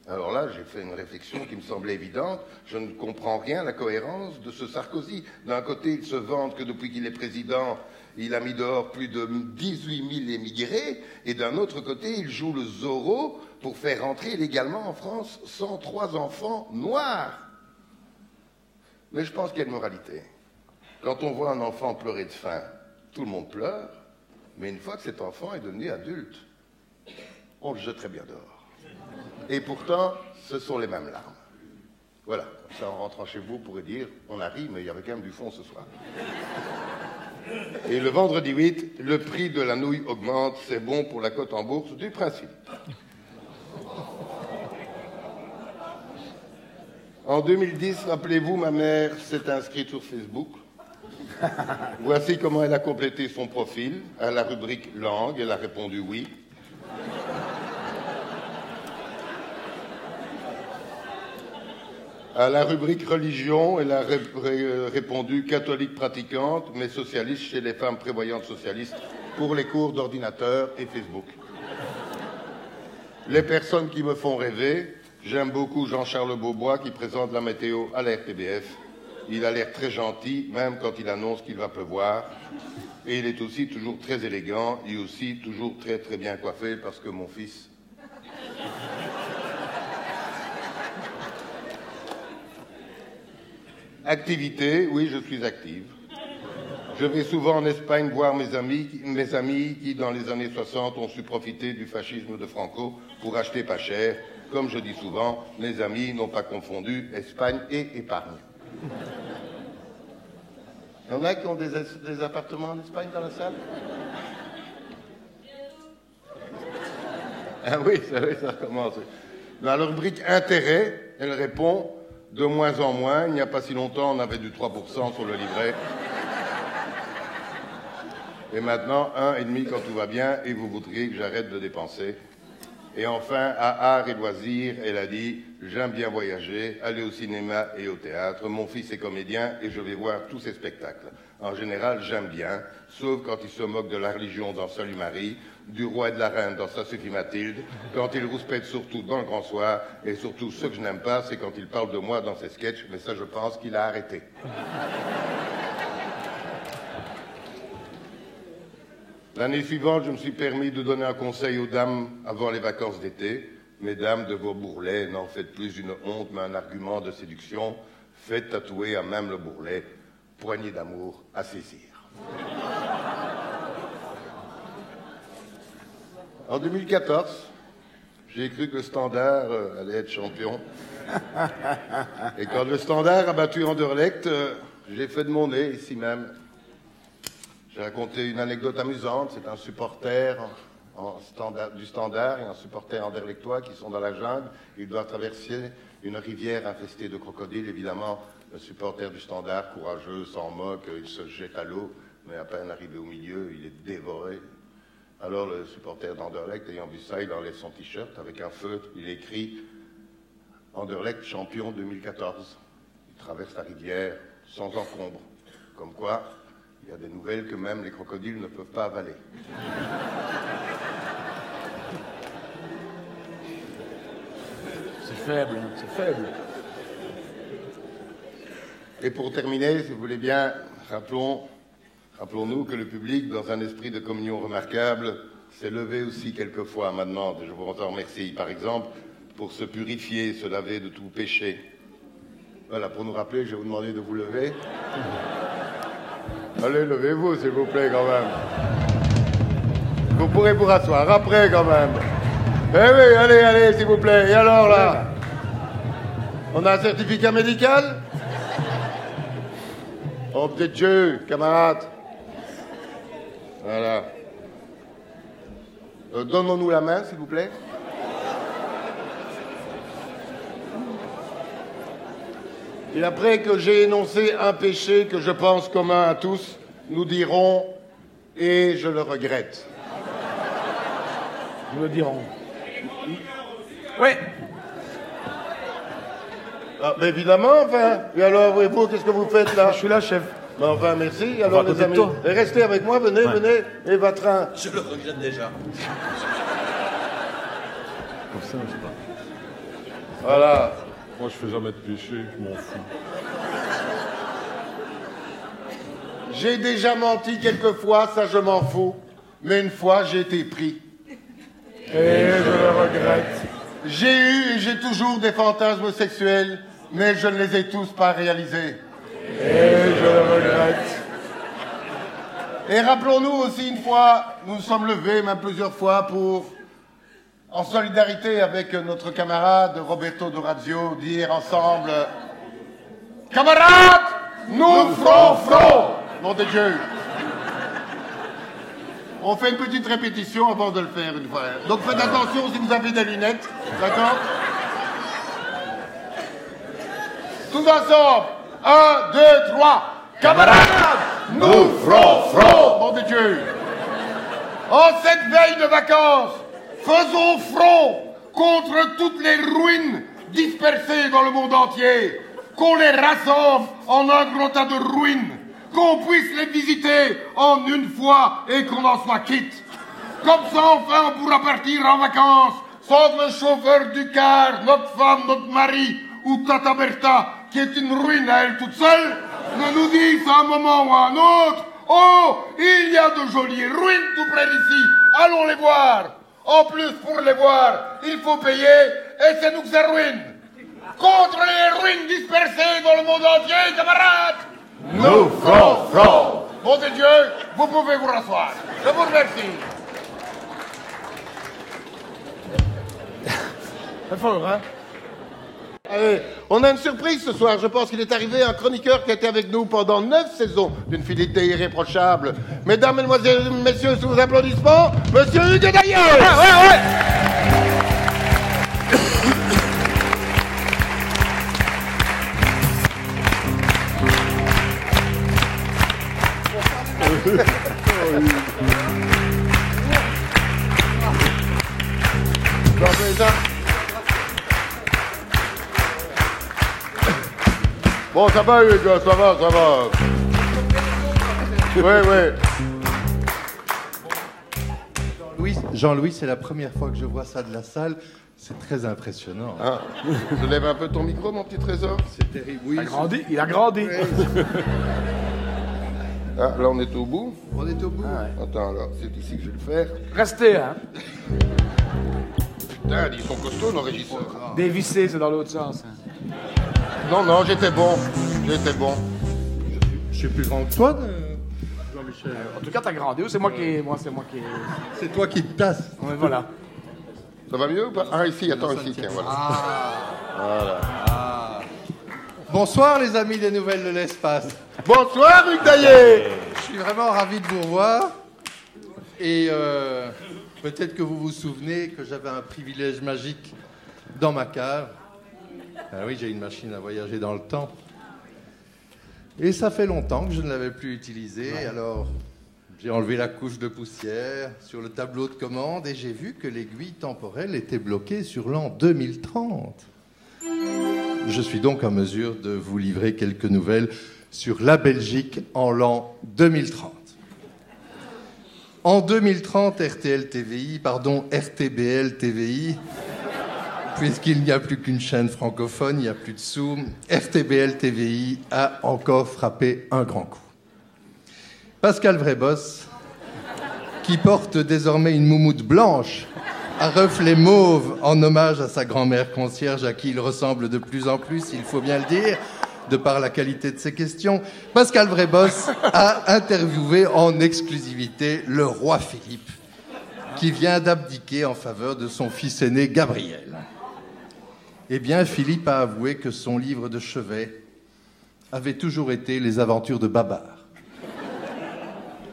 Alors là, j'ai fait une réflexion qui me semblait évidente. Je ne comprends rien à la cohérence de ce Sarkozy. D'un côté, il se vante que depuis qu'il est président, il a mis dehors plus de 18 000 émigrés, et d'un autre côté, il joue le Zorro pour faire rentrer légalement en France 103 enfants noirs. Mais je pense qu'il y a une moralité. Quand on voit un enfant pleurer de faim, tout le monde pleure, mais une fois que cet enfant est devenu adulte, on le jetterait bien dehors. Et pourtant, ce sont les mêmes larmes. Voilà, comme ça, en rentrant chez vous, vous pourrez dire, on a ri, mais il y avait quand même du fond ce soir. Et le vendredi 8, le prix de la nouille augmente, c'est bon pour la cote en bourse du principe. En 2010, rappelez-vous, ma mère s'est inscrite sur Facebook. Voici comment elle a complété son profil. À la rubrique langue, elle a répondu oui. À la rubrique religion, elle a répondu catholique pratiquante, mais socialiste chez les femmes prévoyantes socialistes pour les cours d'ordinateur et Facebook. Les personnes qui me font rêver, j'aime beaucoup Jean-Charles Beaubois qui présente la météo à la RTBF. Il a l'air très gentil, même quand il annonce qu'il va pleuvoir. Et il est aussi toujours très élégant et aussi toujours très très bien coiffé parce que mon fils... Activité, oui, je suis active. Je vais souvent en Espagne voir mes amis qui, dans les années 60, ont su profiter du fascisme de Franco pour acheter pas cher. Comme je dis souvent, mes amis n'ont pas confondu Espagne et épargne. Il y en a qui ont des appartements en Espagne dans la salle? Ah oui, ça commence. Dans la rubrique intérêt, elle répond de moins en moins. Il n'y a pas si longtemps, on avait du 3% sur le livret. Et maintenant, 1,5% quand tout va bien, et vous voudriez que j'arrête de dépenser. Et enfin, à art et loisirs, elle a dit « J'aime bien voyager, aller au cinéma et au théâtre. Mon fils est comédien et je vais voir tous ses spectacles. En général, j'aime bien, sauf quand il se moque de la religion dans Salut Marie, du roi et de la reine dans Ça suffit Mathilde, quand il rouspète surtout dans Le Grand Soir, et surtout ce que je n'aime pas, c'est quand il parle de moi dans ses sketchs, mais ça, je pense qu'il a arrêté. » L'année suivante, je me suis permis de donner un conseil aux dames avant les vacances d'été. Mesdames, de vos bourrelets, n'en faites plus une honte, mais un argument de séduction. Faites tatouer à même le bourrelet. Poignée d'amour à saisir. En 2014, j'ai cru que le Standard allait être champion. Et quand le Standard a battu Anderlecht, j'ai fait de mon nez, ici même. J'ai raconté une anecdote amusante. C'est un supporter du Standard et un supporter anderlechtois qui sont dans la jungle. Ils doivent traverser une rivière infestée de crocodiles. Évidemment, le supporter du Standard, courageux, s'en moque, il se jette à l'eau, mais à peine arrivé au milieu, il est dévoré. Alors le supporter d'Anderlecht, ayant vu ça, il enlève son t-shirt avec un feutre. Il écrit « Anderlecht champion 2014 ». Il traverse la rivière sans encombre. Comme quoi... il y a des nouvelles que même les crocodiles ne peuvent pas avaler. C'est faible, hein, c'est faible. Et pour terminer, si vous voulez bien, rappelons-nous que le public, dans un esprit de communion remarquable, s'est levé aussi quelquefois maintenant, je vous en remercie, par exemple, pour se purifier, se laver de tout péché. Voilà, pour nous rappeler, je vais vous demander de vous lever. Allez, levez-vous, s'il vous plaît, quand même. Vous pourrez vous rasseoir après, quand même. Eh oui, allez, s'il vous plaît. Et alors, là? On a un certificat médical? Oh, peut-être Dieu, camarade. Voilà. Donnons-nous la main, s'il vous plaît. Et après que j'ai énoncé un péché que je pense commun à tous, nous dirons « et je le regrette ». Nous le dirons. Oui. Ah, mais évidemment, enfin. Et alors, et vous, qu'est-ce que vous faites là? Je suis là, chef. Mais enfin, merci. Alors, les amis, et restez avec moi, venez, venez. Et votre train. Je le regrette déjà. Comme ça, je sais pas. Voilà. Moi, je fais jamais de péché, je m'en fous. J'ai déjà menti quelques fois, ça je m'en fous. Mais une fois, j'ai été pris. Et je le regrette. J'ai eu et j'ai toujours des fantasmes sexuels, mais je ne les ai tous pas réalisés. Et je le regrette. Et rappelons-nous aussi une fois, nous nous sommes levés, même plusieurs fois, en solidarité avec notre camarade Roberto Dorazio, dire ensemble « Camarades, nous ferons front !» Nom de Dieu. On fait une petite répétition avant de le faire une fois. Donc faites attention si vous avez des lunettes, d'accord? Tous ensemble. 1, 2, 3. Camarades, nous ferons front! Nom de Dieu. En cette veille de vacances, faisons front contre toutes les ruines dispersées dans le monde entier. Qu'on les rassemble en un grand tas de ruines. qu'on puisse les visiter en une fois et qu'on en soit quitte. Comme ça, enfin, on pourra partir en vacances sans que le chauffeur du car, notre femme, notre mari ou Tata Bertha, qui est une ruine à elle toute seule, ne nous dise à un moment ou à un autre: oh, il y a de jolies ruines tout près d'ici, allons les voir. En plus, pour les voir, il faut payer, et c'est nous que ça ruine. Contre les ruines dispersées dans le monde entier, camarades, nous ferons front. Bon de Dieu, vous pouvez vous rasseoir. Je vous remercie. C'est fort, hein? Allez, on a une surprise ce soir. Je pense qu'il est arrivé un chroniqueur qui a été avec nous pendant 9 saisons d'une fidélité irréprochable. Mesdames, mesdemoiselles, messieurs, sous vos applaudissements, Monsieur Hugues Dailleux. Ouais. Bon, ça va, Hugues, ça va. Ouais. Jean-Louis, c'est la première fois que je vois ça de la salle. C'est très impressionnant. Ah, je lève un peu ton micro, mon petit trésor. C'est terrible, oui. Il a grandi. Ah, là, on est au bout. On est au bout. Ah, ouais. Attends, alors, c'est ici que je vais le faire. Restez, hein. Putain, ils sont costauds, nos régisseurs. Dévisser, c'est dans l'autre sens. Hein. Non, j'étais bon. Je suis plus grand que toi, Jean-Michel. En tout cas, t'as grandi. C'est moi qui... C'est toi qui te tasses. Ouais, voilà. Ça va mieux ou pas? Ah, ici, attends, ici, tiens, voilà. Voilà. Bonsoir, les amis des Nouvelles de l'Espace. Bonsoir, Hugues Dailleux. Je suis vraiment ravi de vous revoir. Et peut-être que vous vous souvenez que j'avais un privilège magique dans ma cave. Ah oui, j'ai une machine à voyager dans le temps. Et ça fait longtemps que je ne l'avais plus utilisée. Alors, j'ai enlevé la couche de poussière sur le tableau de commande et j'ai vu que l'aiguille temporelle était bloquée sur l'an 2030. Je suis donc en mesure de vous livrer quelques nouvelles sur la Belgique en l'an 2030. En 2030, RTBL TVI, puisqu'il n'y a plus qu'une chaîne francophone, il n'y a plus de Zoom, RTBL TVI a encore frappé un grand coup. Pascal Vrébos, qui porte désormais une moumoute blanche à reflets mauves en hommage à sa grand-mère concierge à qui il ressemble de plus en plus, il faut bien le dire, de par la qualité de ses questions, Pascal Vrébos a interviewé en exclusivité le roi Philippe, qui vient d'abdiquer en faveur de son fils aîné Gabriel. Eh bien, Philippe a avoué que son livre de chevet avait toujours été Les aventures de Babar.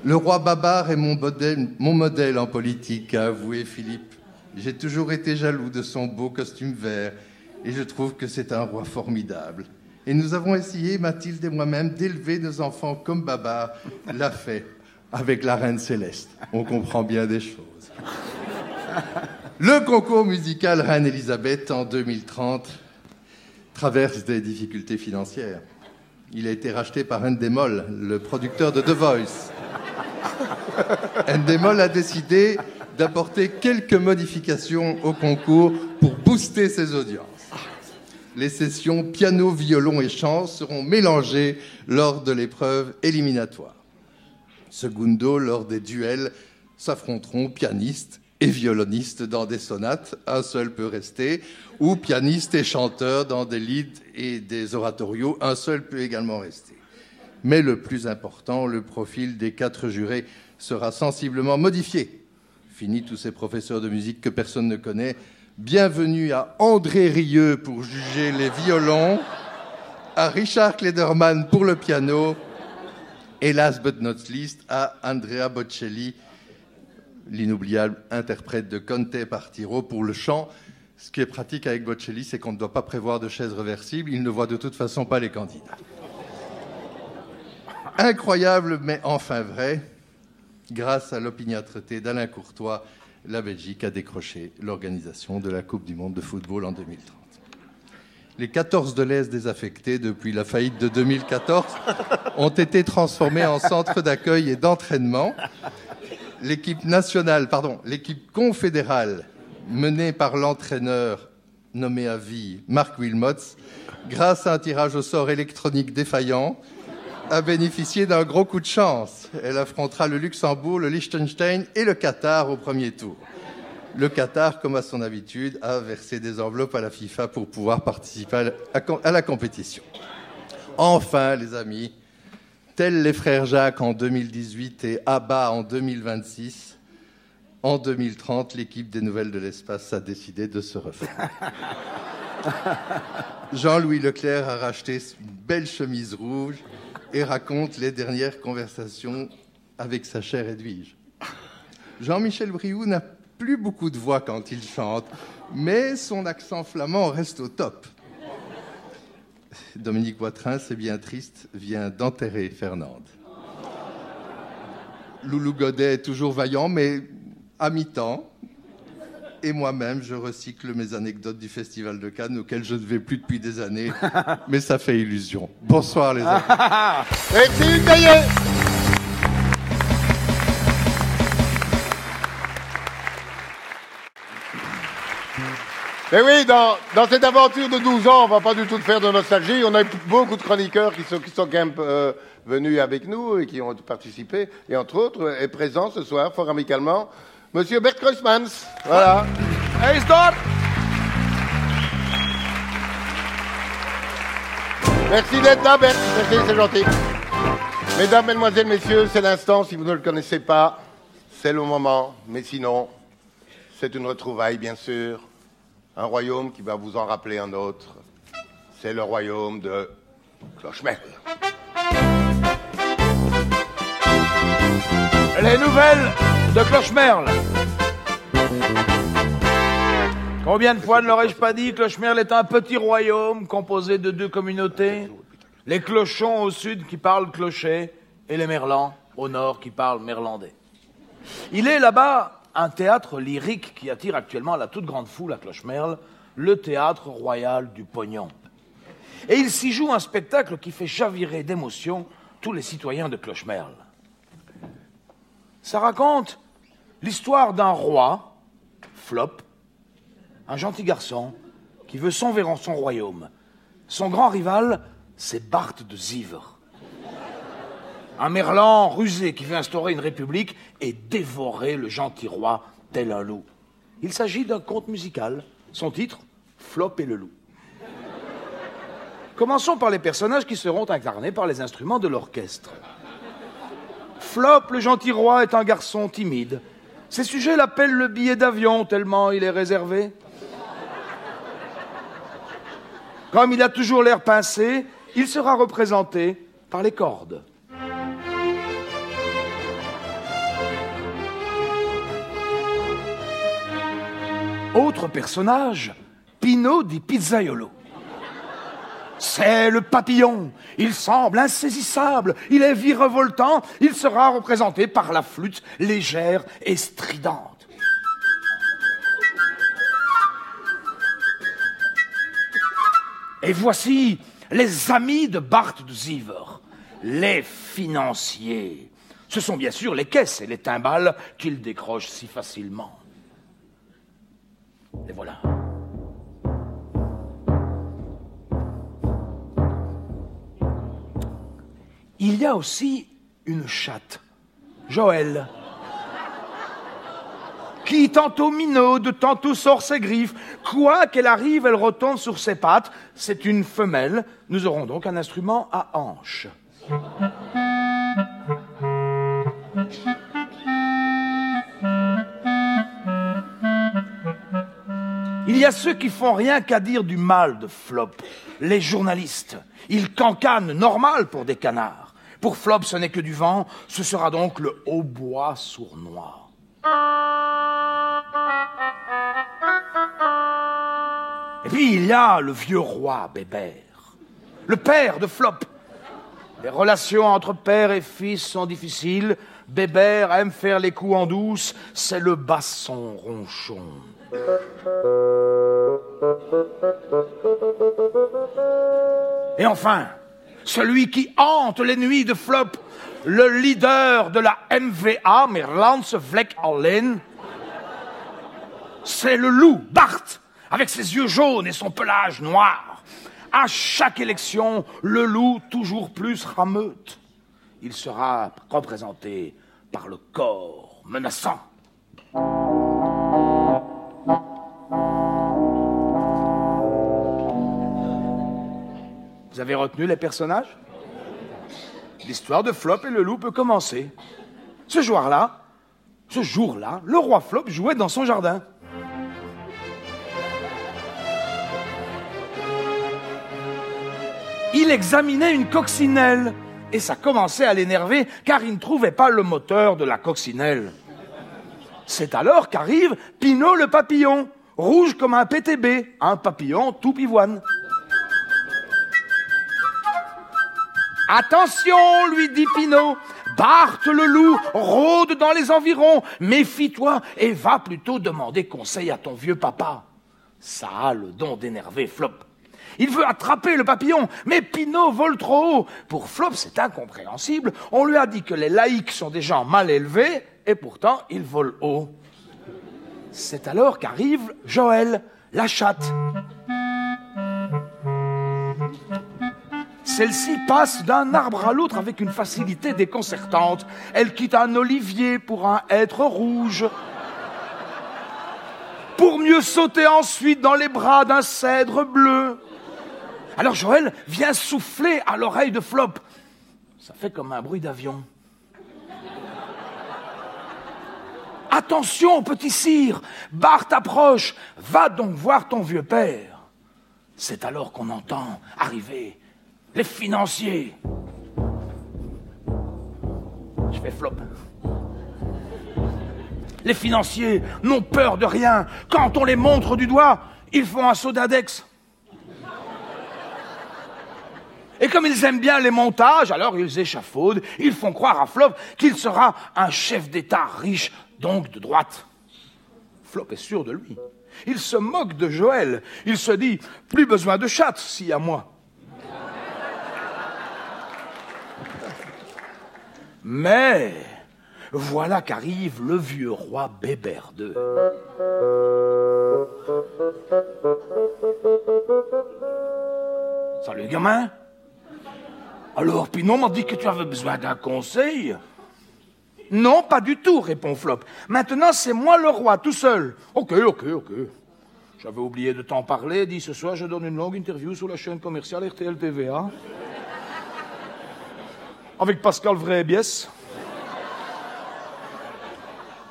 Le roi Babar est mon modèle en politique, a avoué Philippe. J'ai toujours été jaloux de son beau costume vert et je trouve que c'est un roi formidable. Et nous avons essayé, Mathilde et moi-même, d'élever nos enfants comme Babar l'a fait avec la reine Céleste. On comprend bien des choses. Le concours musical Reine-Élisabeth en 2030 traverse des difficultés financières. Il a été racheté par Endemol, le producteur de The Voice. Endemol a décidé d'apporter quelques modifications au concours pour booster ses audiences. Les sessions piano, violon et chant seront mélangées lors de l'épreuve éliminatoire. Secondo, lors des duels, s'affronteront pianistes et violonistes dans des sonates, un seul peut rester, ou pianistes et chanteurs dans des lieds et des oratorios, un seul peut également rester. Mais le plus important, le profil des 4 jurés sera sensiblement modifié. Fini tous ces professeurs de musique que personne ne connaît. Bienvenue à André Rieu pour juger les violons, à Richard Klederman pour le piano, et last but not least, à Andrea Bocelli, l'inoubliable interprète de Conte Partiro pour le chant. Ce qui est pratique avec Bocelli, c'est qu'on ne doit pas prévoir de chaise réversible, il ne voit de toute façon pas les candidats. Incroyable, mais enfin vrai, grâce à l'opiniâtreté d'Alain Courtois, la Belgique a décroché l'organisation de la Coupe du monde de football en 2030. Les 14 Deleuze désaffectés depuis la faillite de 2014 ont été transformés en centre d'accueil et d'entraînement. L'équipe confédérale, menée par l'entraîneur nommé à vie Marc Wilmots, grâce à un tirage au sort électronique défaillant, a bénéficié d'un gros coup de chance. Elle affrontera le Luxembourg, le Liechtenstein et le Qatar au premier tour. Le Qatar, comme à son habitude, a versé des enveloppes à la FIFA pour pouvoir participer à la compétition. Enfin, les amis, tels les frères Jacques en 2018 et Abba en 2026, en 2030, l'équipe des Nouvelles de l'Espace a décidé de se refaire. Jean-Louis Leclerc a racheté une belle chemise rouge et raconte les dernières conversations avec sa chère Edwige. Jean-Michel Briou n'a plus beaucoup de voix quand il chante, mais son accent flamand reste au top. Dominique Watrin, c'est bien triste, vient d'enterrer Fernande. Loulou Godet est toujours vaillant, mais à mi-temps. Et moi-même, je recycle mes anecdotes du Festival de Cannes, auxquelles je ne vais plus depuis des années, mais ça fait illusion. Bonsoir les amis. Merci Caillé. Mais oui, dans cette aventure de 12 ans, on va pas du tout faire de nostalgie. On a eu beaucoup de chroniqueurs qui sont quand même venus avec nous et qui ont participé. Et entre autres, est présent ce soir, fort amicalement, Monsieur Bert Kreuzmans. Voilà. Hey, stop! Merci d'être là, Bert. Merci, c'est gentil. Mesdames, Mesdemoiselles, Messieurs, c'est l'instant. Si vous ne le connaissez pas, c'est le moment. Mais sinon, c'est une retrouvaille, bien sûr. Un royaume qui va vous en rappeler un autre. C'est le royaume de Clochemerle. Les nouvelles de Clochemerle. Combien de fois ne l'aurais-je pas dit, Clochemerle est un petit royaume composé de 2 communautés. Les Clochons au sud qui parlent clocher et les Merlans au nord qui parlent merlandais. Il est là-bas un théâtre lyrique qui attire actuellement la toute grande foule à Clochemerle, le théâtre royal du Pognon. Et il s'y joue un spectacle qui fait chavirer d'émotion tous les citoyens de Clochemerle. Ça raconte l'histoire d'un roi, Flop, un gentil garçon qui veut sauver son royaume. Son grand rival, c'est Bart de Zivre. Un merlan rusé qui veut instaurer une république et dévorer le gentil roi tel un loup. Il s'agit d'un conte musical. Son titre, Flop et le loup. Commençons par les personnages qui seront incarnés par les instruments de l'orchestre. Flop, le gentil roi, est un garçon timide. Ses sujets l'appellent le billet d'avion tellement il est réservé. Comme il a toujours l'air pincé, il sera représenté par les cordes. Autre personnage, Pino di Pizzaiolo. C'est le papillon. Il semble insaisissable. Il est virevoltant. Il sera représenté par la flûte légère et stridente. Et voici les amis de Bart de Zivre, les financiers. Ce sont bien sûr les caisses et les timbales qu'il décroche si facilement. Les voilà. Il y a aussi une chatte, Joël, qui tantôt minaude, tantôt sort ses griffes. Quoi qu'elle arrive, elle retombe sur ses pattes. C'est une femelle. Nous aurons donc un instrument à hanches. Il y a ceux qui font rien qu'à dire du mal de Flop, les journalistes. Ils cancanent normal pour des canards. Pour Flop, ce n'est que du vent, ce sera donc le hautbois sournois. Et puis il y a le vieux roi Bébert, le père de Flop. Les relations entre père et fils sont difficiles. Bébert aime faire les coups en douce, c'est le basson ronchon. Et enfin, celui qui hante les nuits de Flop, le leader de la MVA, Merlandse Vlek Alleen, c'est le loup, Bart, avec ses yeux jaunes et son pelage noir. À chaque élection, le loup toujours plus rameute. Il sera représenté par le corps menaçant. Vous avez retenu les personnages? L'histoire de Flop et le loup peut commencer. Ce jour-là, le roi Flop jouait dans son jardin. Il examinait une coccinelle et ça commençait à l'énerver car il ne trouvait pas le moteur de la coccinelle. C'est alors qu'arrive Pinot le papillon, rouge comme un PTB, un papillon tout pivoine. « Attention, lui dit Pinot, Bart le loup rôde dans les environs, méfie-toi et va plutôt demander conseil à ton vieux papa. » Ça a le don d'énerver Flop. Il veut attraper le papillon, mais Pinot vole trop haut. Pour Flop, c'est incompréhensible. On lui a dit que les laïcs sont des gens mal élevés, et pourtant, ils volent haut. C'est alors qu'arrive Joël, la chatte. Celle-ci passe d'un arbre à l'autre avec une facilité déconcertante. Elle quitte un olivier pour un hêtre rouge, pour mieux sauter ensuite dans les bras d'un cèdre bleu. Alors Joël vient souffler à l'oreille de Flop. Ça fait comme un bruit d'avion. Attention, petit sire, Bart approche, va donc voir ton vieux père. C'est alors qu'on entend arriver les financiers. Je fais Flop. Les financiers n'ont peur de rien. Quand on les montre du doigt, ils font un saut d'index. Et comme ils aiment bien les montages, alors ils échafaudent, ils font croire à Flop qu'il sera un chef d'État riche, donc de droite. Flop est sûr de lui. Il se moque de Joël. Il se dit, plus besoin de chatte s'il y a moi. Mais voilà qu'arrive le vieux roi Bébert II. Salut gamin. Alors Pinot m'a dit que tu avais besoin d'un conseil. Non, pas du tout, répond Flop. Maintenant c'est moi le roi, tout seul. Ok. J'avais oublié de t'en parler. Dis ce soir je donne une longue interview sur la chaîne commerciale RTL TVA. Avec Pascal Vraie-Biesse.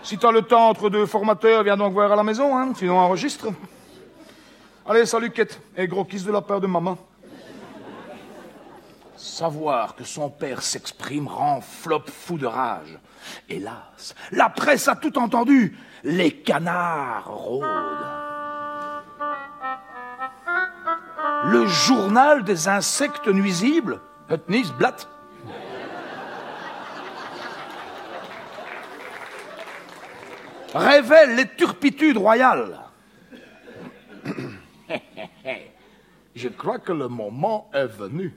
Si t'as le temps entre deux formateurs, viens donc voir à la maison, hein, sinon enregistre. Allez, salut Kate, et gros kiss de la part de maman. Savoir que son père s'exprime rend Flop fou de rage. Hélas, la presse a tout entendu. Les canards rôdent. Le journal des insectes nuisibles, Het Nieuwsblad, révèle les turpitudes royales. Je crois que le moment est venu.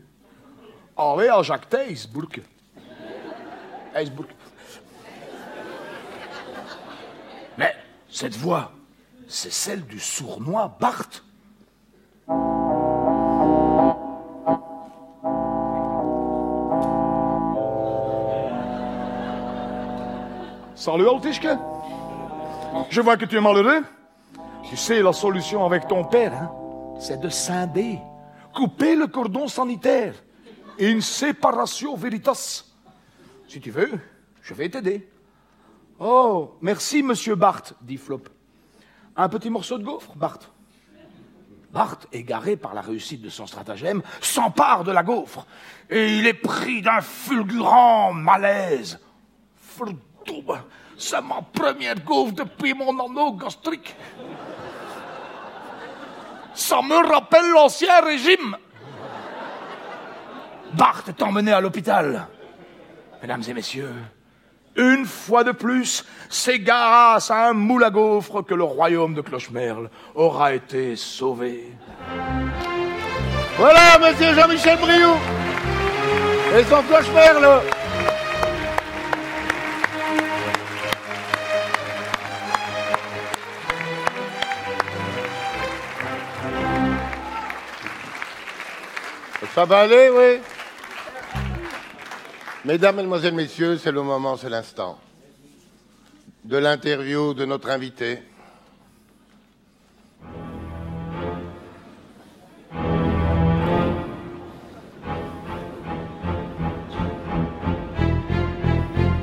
Allez à Jacques Thijsbourg. Mais cette voix, c'est celle du sournois Bart. Salut Altischke. Je vois que tu es malheureux. Tu sais, la solution avec ton père, hein, c'est de scinder, couper le cordon sanitaire. In separatio veritas. Si tu veux, je vais t'aider. Oh, merci, monsieur Bart, dit Flop. Un petit morceau de gaufre, Bart. Bart, égaré par la réussite de son stratagème, s'empare de la gaufre. Et il est pris d'un fulgurant malaise. Verdomme, c'est ma première gaufre depuis mon anneau gastrique. Ça me rappelle l'ancien régime. Bart est emmené à l'hôpital. Mesdames et messieurs, Une fois de plus, c'est grâce à un moule à gaufres que le royaume de Clochemerle aura été sauvé. Voilà, monsieur Jean-Michel Briou et son Clochemerle. Ça va aller, oui. Mesdames, Mesdemoiselles, Messieurs, c'est le moment, c'est l'instant de l'interview de notre invité.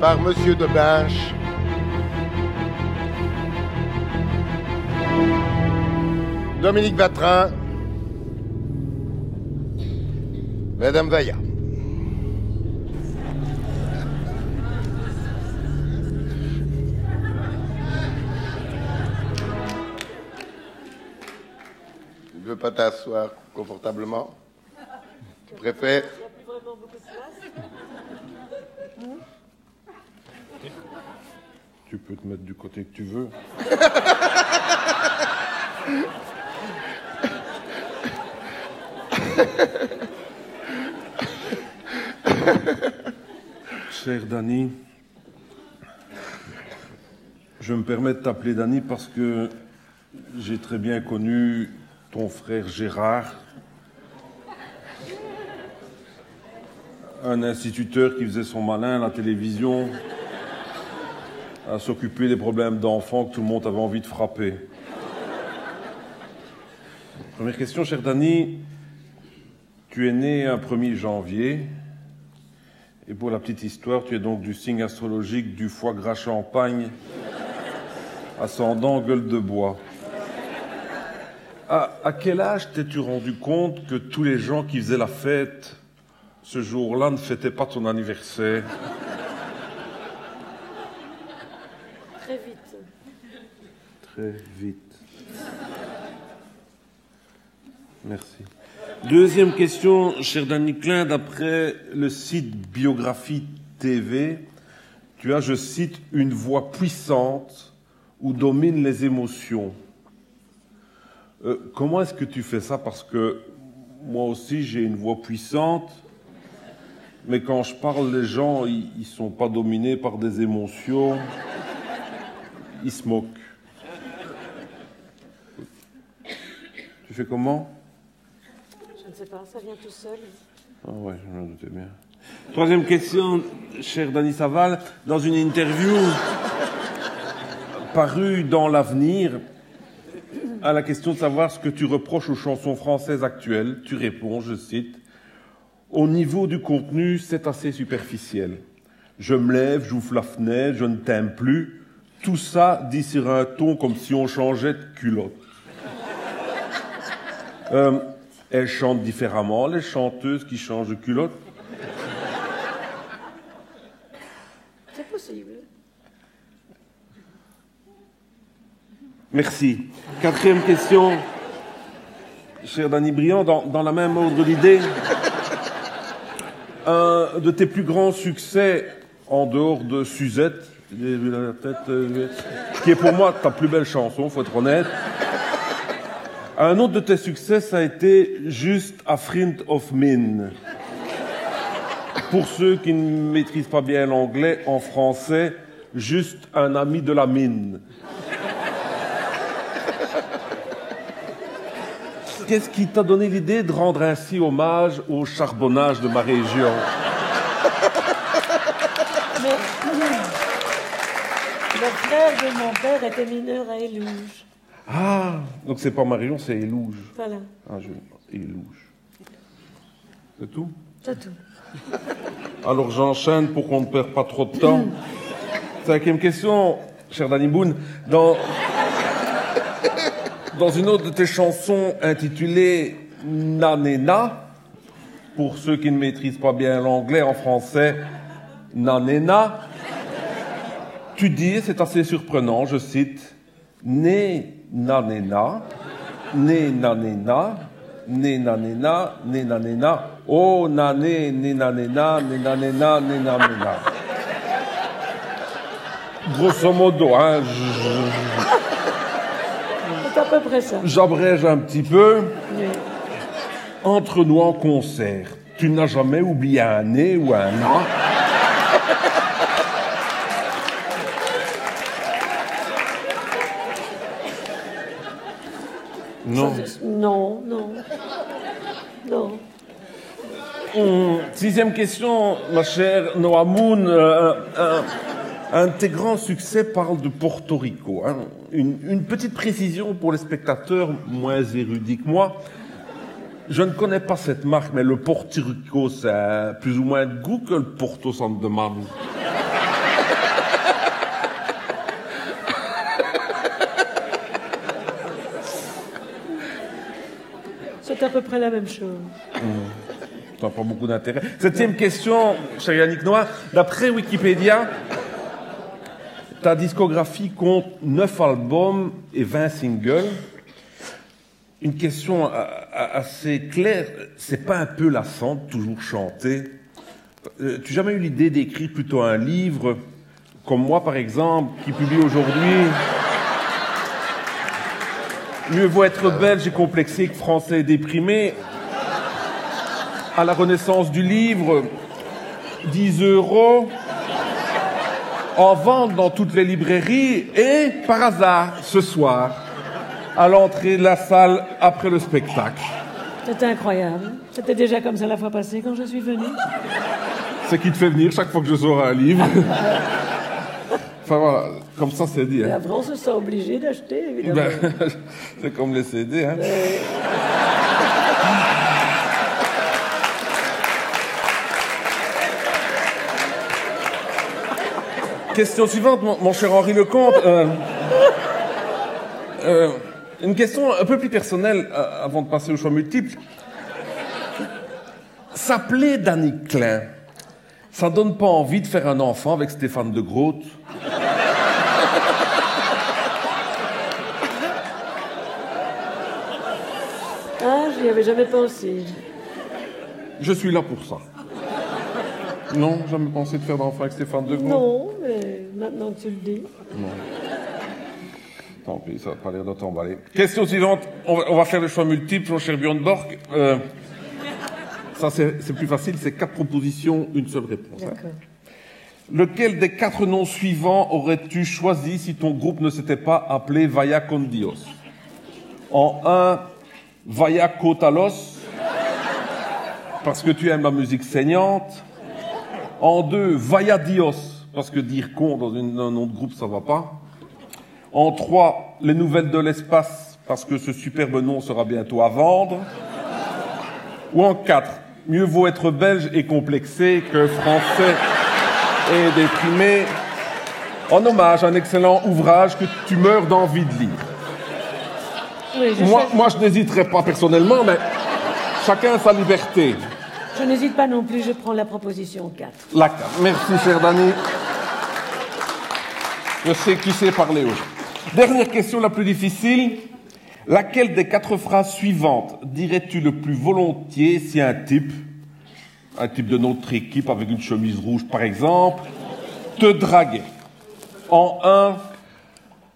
Par Monsieur de Binche. Dominique Vatrin. Madame Vaillat. Tu ne veux pas t'asseoir confortablement? Tu préfères? Il n'y a plus vraiment beaucoup de place. Tu peux te mettre du côté que tu veux. Cher Dany, je me permets de t'appeler Dany parce que j'ai très bien connu ton frère Gérard, un instituteur qui faisait son malin à la télévision, à s'occuper des problèmes d'enfants que tout le monde avait envie de frapper. Première question, cher Dany. Tu es né un 1er janvier, et pour la petite histoire, tu es donc du signe astrologique du foie gras champagne, ascendant gueule de bois. À quel âge t'es-tu rendu compte que tous les gens qui faisaient la fête ce jour-là ne fêtaient pas ton anniversaire? Très vite. Très vite. Merci. Deuxième question, cher Dany Klein, d'après le site Biographie TV, tu as, je cite, une voix puissante où dominent les émotions. Comment est-ce que tu fais ça? Parce que moi aussi, j'ai une voix puissante, mais quand je parle, les gens, ils ne sont pas dominés par des émotions, ils se moquent. Tu fais comment? Je ne sais pas, ça vient tout seul. Ah ouais, je me doutais bien. Troisième question, cher Dany Saval. Dans une interview parue dans l'Avenir, à la question de savoir ce que tu reproches aux chansons françaises actuelles, tu réponds, je cite, « Au niveau du contenu, c'est assez superficiel. Je me lève, j'ouvre la fenêtre, je ne t'aime plus. Tout ça dit sur un ton comme si on changeait de culotte. » Elles chantent différemment, les chanteuses qui changent de culotte. C'est possible. Merci. Quatrième question, cher Dany Briand, dans la même ordre d'idée. Un de tes plus grands succès, en dehors de Suzette, qui est pour moi ta plus belle chanson, faut être honnête. Un autre de tes succès, ça a été Juste a Friend of Mine. Pour ceux qui ne maîtrisent pas bien l'anglais, en français, juste un ami de la mine. Qu'est-ce qui t'a donné l'idée de rendre ainsi hommage au charbonnage de ma région? Le frère de mon père était mineur à Élouge. Ah, donc c'est pas ma région, c'est Élouge. Voilà. Ah, Élouge. C'est tout? C'est tout. Alors j'enchaîne pour qu'on ne perde pas trop de temps. Cinquième question, cher Dany Boon. Dans une autre de tes chansons intitulée Nanena, pour ceux qui ne maîtrisent pas bien l'anglais, en français, Nanena, tu dis, c'est assez surprenant, je cite, Né nanena, né nanena, né nanena, né nanena, oh nané, né nanena, né nanena, né nanena. Grosso modo, hein, C'est à peu près ça. j'abrège un petit peu. Oui. Entre nous en concert, tu n'as jamais oublié un nez ou un an? Non. Non, non. Non. Sixième question, ma chère Noah Moon. Un de tes grands succès parle de Porto Rico. Hein. Une petite précision pour les spectateurs moins érudits que moi. Je ne connais pas cette marque, mais le Porto Rico, c'est plus ou moins de goût que le Porto Sandeman. C'est à peu près la même chose. Ça n'a pas beaucoup d'intérêt. Septième question, cher Yannick Noah. D'après Wikipédia, ta discographie compte 9 albums et 20 singles. Une question assez claire, c'est pas un peu lassant de toujours chanter? Tu n'as jamais eu l'idée d'écrire plutôt un livre, comme moi par exemple, qui publie aujourd'hui Mieux vaut être belge et complexé que français et déprimé? À la renaissance du livre, 10 €, en vente dans toutes les librairies, et par hasard, ce soir, à l'entrée de la salle après le spectacle. C'était incroyable. C'était déjà comme ça la fois passée quand je suis venue. C'est qui te fait venir chaque fois que je sors un livre. Enfin voilà, comme ça c'est dit. Et Hein. après, on se sent obligé d'acheter, évidemment. Ben, c'est comme les CD. Hein. Question suivante, mon cher Henri Lecomte. Une question un peu plus personnelle avant de passer au choix multiple. S'appeler Danny Klein, ça donne pas envie de faire un enfant avec Stéphane de Groot? Ah, j'y avais jamais pensé. Je suis là pour ça. Non, jamais pensé de faire d'enfant avec Stéphane de Groot? Non, mais maintenant que tu le dis. Non. Tant pis, ça n'a pas l'air de t'emballer. Question suivante. On va faire le choix multiple, mon cher Björn Borg. Ça, c'est plus facile. C'est 4 propositions, une seule réponse. Hein. D'accord. Lequel des 4 noms suivants aurais-tu choisi si ton groupe ne s'était pas appelé Vaya con Dios? En 1, Vaya Cotalos, parce que tu aimes la musique saignante. En 2, Vaya Dios, parce que dire con dans un nom de groupe, ça va pas. En 3, Les Nouvelles de l'Espace, parce que ce superbe nom sera bientôt à vendre. Ou en 4, Mieux vaut être belge et complexé que français et déprimé. En hommage à un excellent ouvrage que tu meurs d'envie de lire. Oui, Moi, je n'hésiterai pas personnellement, mais chacun a sa liberté. Je n'hésite pas non plus, je prends la proposition 4. La 4. Merci, cher Dany. Je sais qui sait parler aujourd'hui. Dernière question, la plus difficile. Laquelle des 4 phrases suivantes dirais-tu le plus volontiers si un type de notre équipe avec une chemise rouge par exemple, te draguait? En 1,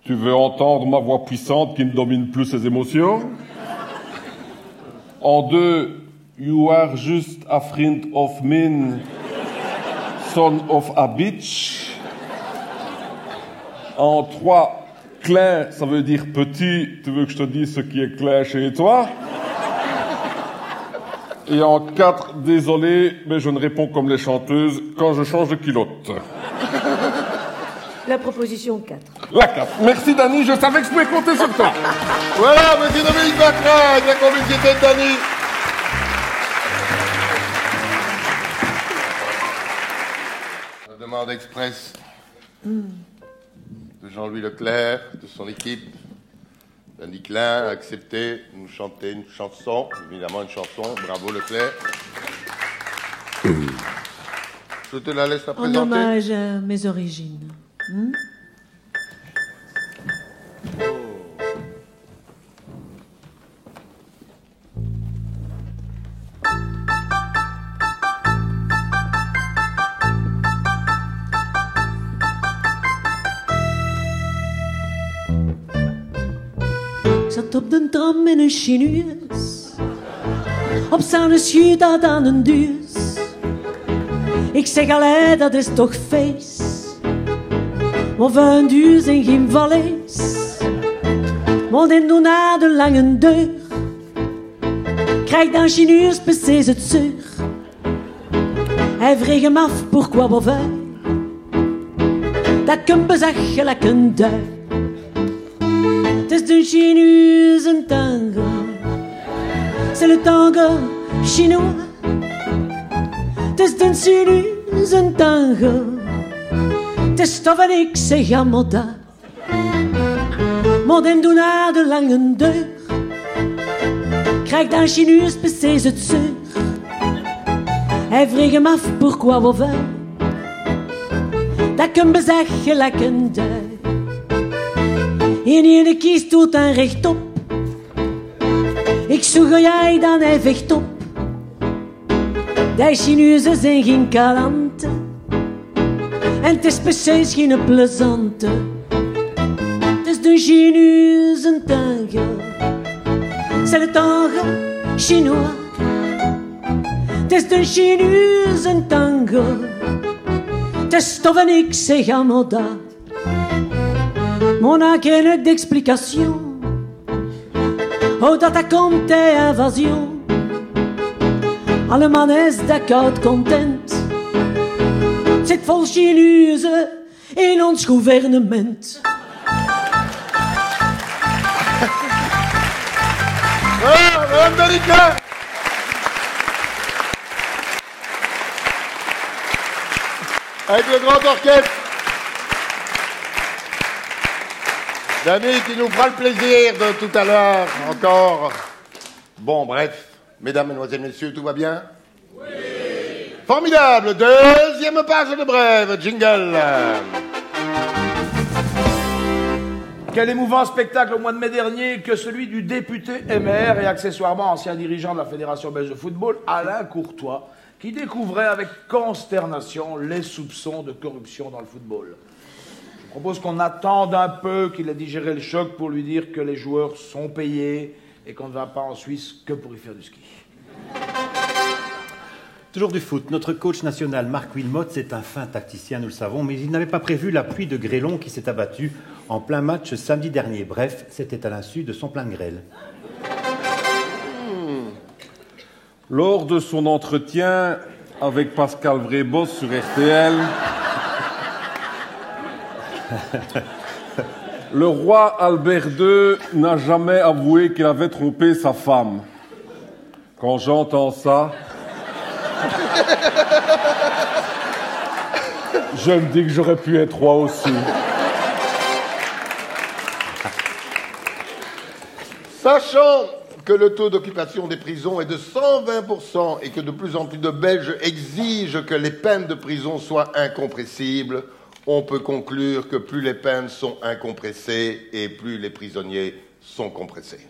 tu veux entendre ma voix puissante qui ne domine plus ses émotions? En 2, you are just a friend of mine, son of a bitch. En 3, Klein, ça veut dire petit, tu veux que je te dise ce qui est clair chez toi? Et en 4, désolé, mais je ne réponds comme les chanteuses quand je change de culotte. La proposition 4. La 4. Merci Dany, je savais que je pouvais compter sur toi. Voilà, monsieur Dominique Bacra, la complicité de Dany. La demande express de Jean-Louis Leclerc, de son équipe. Danny Klein a accepté de nous chanter une chanson, évidemment une chanson, bravo Leclerc. Je te la laisse la En présenter. hommage à mes origines. op de tram in een Chineus. Op zijn schuut uit aan een duus. Ik zeg allee, dat is toch feest. Of een duus en geen valees. Want in doen na de lange deur. Krijg dan Chineus precies het zeur. Hij vreeg hem af, pourquoi boven. Dat kan bezag gelijk een duif. Het is de Chineus een tango. C'est le tango chinois. Het is de Chineus een tango. Het is stof en ik zeg aan Moda. Mond en doen na de lange deur. Krijg dan Chineus precies het zeur. Hij vreeg hem af, pourquoi boven. Dat kan bezag gelijk een duif. En ene kiest doet dan rechtop. Ik zoek jij dan hij vecht op. Die Chineuzen zijn geen kalanten. En het is precies geen plezante. Het is de Chineus een tango. C'est le tango chinois. Het is de Chineus een tango. Het is stof en ik zeg aan Moda. Mon a geen d'explication. Hoe dat komt de invasion. Alle man is d'accord content. Het zit vol Chineuzen in ons gouvernement. Amerika! Avec le grand orchestre. Dany qui nous fera le plaisir de tout à l'heure encore. Bon, bref, mesdames, mesdemoiselles, messieurs, tout va bien? Oui. Formidable. Deuxième page de brève. Jingle. Quel émouvant spectacle au mois de mai dernier que celui du député MR et accessoirement ancien dirigeant de la Fédération belge de football, Alain Courtois, qui découvrait avec consternation les soupçons de corruption dans le football. Je propose qu'on attende un peu qu'il ait digéré le choc pour lui dire que les joueurs sont payés et qu'on ne va pas en Suisse que pour y faire du ski. Toujours du foot. Notre coach national, Marc Wilmots, est un fin tacticien, nous le savons, mais il n'avait pas prévu la pluie de grêlons qui s'est abattue en plein match samedi dernier. Bref, c'était à l'insu de son plein de grêle. Lors de son entretien avec Pascal Vrébos sur RTL, le roi Albert II n'a jamais avoué qu'il avait trompé sa femme. Quand j'entends ça, je me dis que j'aurais pu être roi aussi. Sachant que le taux d'occupation des prisons est de 120% et que de plus en plus de Belges exigent que les peines de prison soient incompressibles, on peut conclure que plus les peines sont incompressées et plus les prisonniers sont compressés.